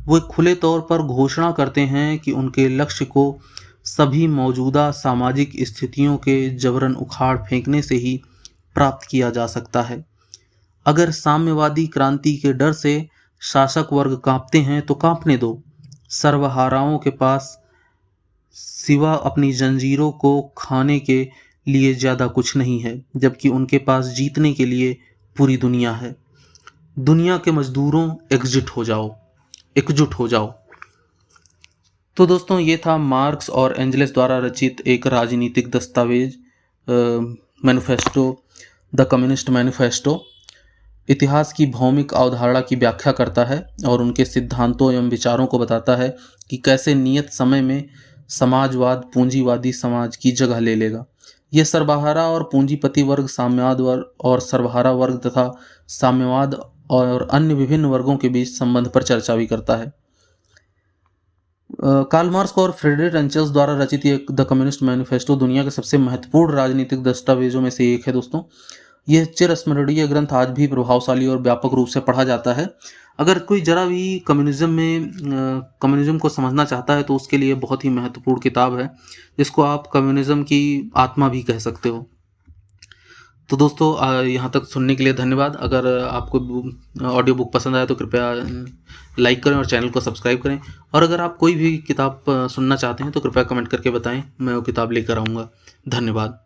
Speaker 1: वे खुले तौर पर घोषणा करते हैं कि उनके लक्ष्य को सभी मौजूदा सामाजिक स्थितियों के जबरन उखाड़ फेंकने से ही प्राप्त किया जा सकता है। अगर साम्यवादी क्रांति के डर से शासक वर्ग कांपते हैं तो कांपने दो। सर्वहाराओं के पास सिवा अपनी जंजीरों को खाने के लिए ज़्यादा कुछ नहीं है, जबकि उनके पास जीतने के लिए पूरी दुनिया है। दुनिया के मजदूरों, एकजुट हो जाओ। तो दोस्तों, ये था मार्क्स और एंजल्स द्वारा रचित एक राजनीतिक दस्तावेज मैनिफेस्टो, द कम्युनिस्ट मैनिफेस्टो। इतिहास की भौमिक अवधारणा की व्याख्या करता है और उनके सिद्धांतों एवं विचारों को बताता है कि कैसे नियत समय में समाजवाद पूंजीवादी समाज की जगह ले लेगा। यह सर्वहारा और पूंजीपति वर्ग, साम्यवाद वर्ग और सर्वहारा वर्ग तथा साम्यवाद और अन्य विभिन्न वर्गों के बीच संबंध पर चर्चा भी करता है। कार्ल मार्क्स और फ्रेडरिक एंजल्स द्वारा रचित ये द कम्युनिस्ट मैनिफेस्टो दुनिया के सबसे महत्वपूर्ण राजनीतिक दस्तावेजों में से एक है। दोस्तों, यह चिरस्मरणीय ग्रंथ आज भी प्रभावशाली और व्यापक रूप से पढ़ा जाता है। अगर कोई जरा भी कम्युनिज्म को समझना चाहता है तो उसके लिए बहुत ही महत्वपूर्ण किताब है, जिसको आप कम्युनिज्म की आत्मा भी कह सकते हो। तो दोस्तों, यहाँ तक सुनने के लिए धन्यवाद। अगर आपको ऑडियो बुक पसंद आए तो कृपया लाइक करें और चैनल को सब्सक्राइब करें, और अगर आप कोई भी किताब सुनना चाहते हैं तो कृपया कमेंट करके बताएं, मैं वो किताब लेकर आऊँगा। धन्यवाद।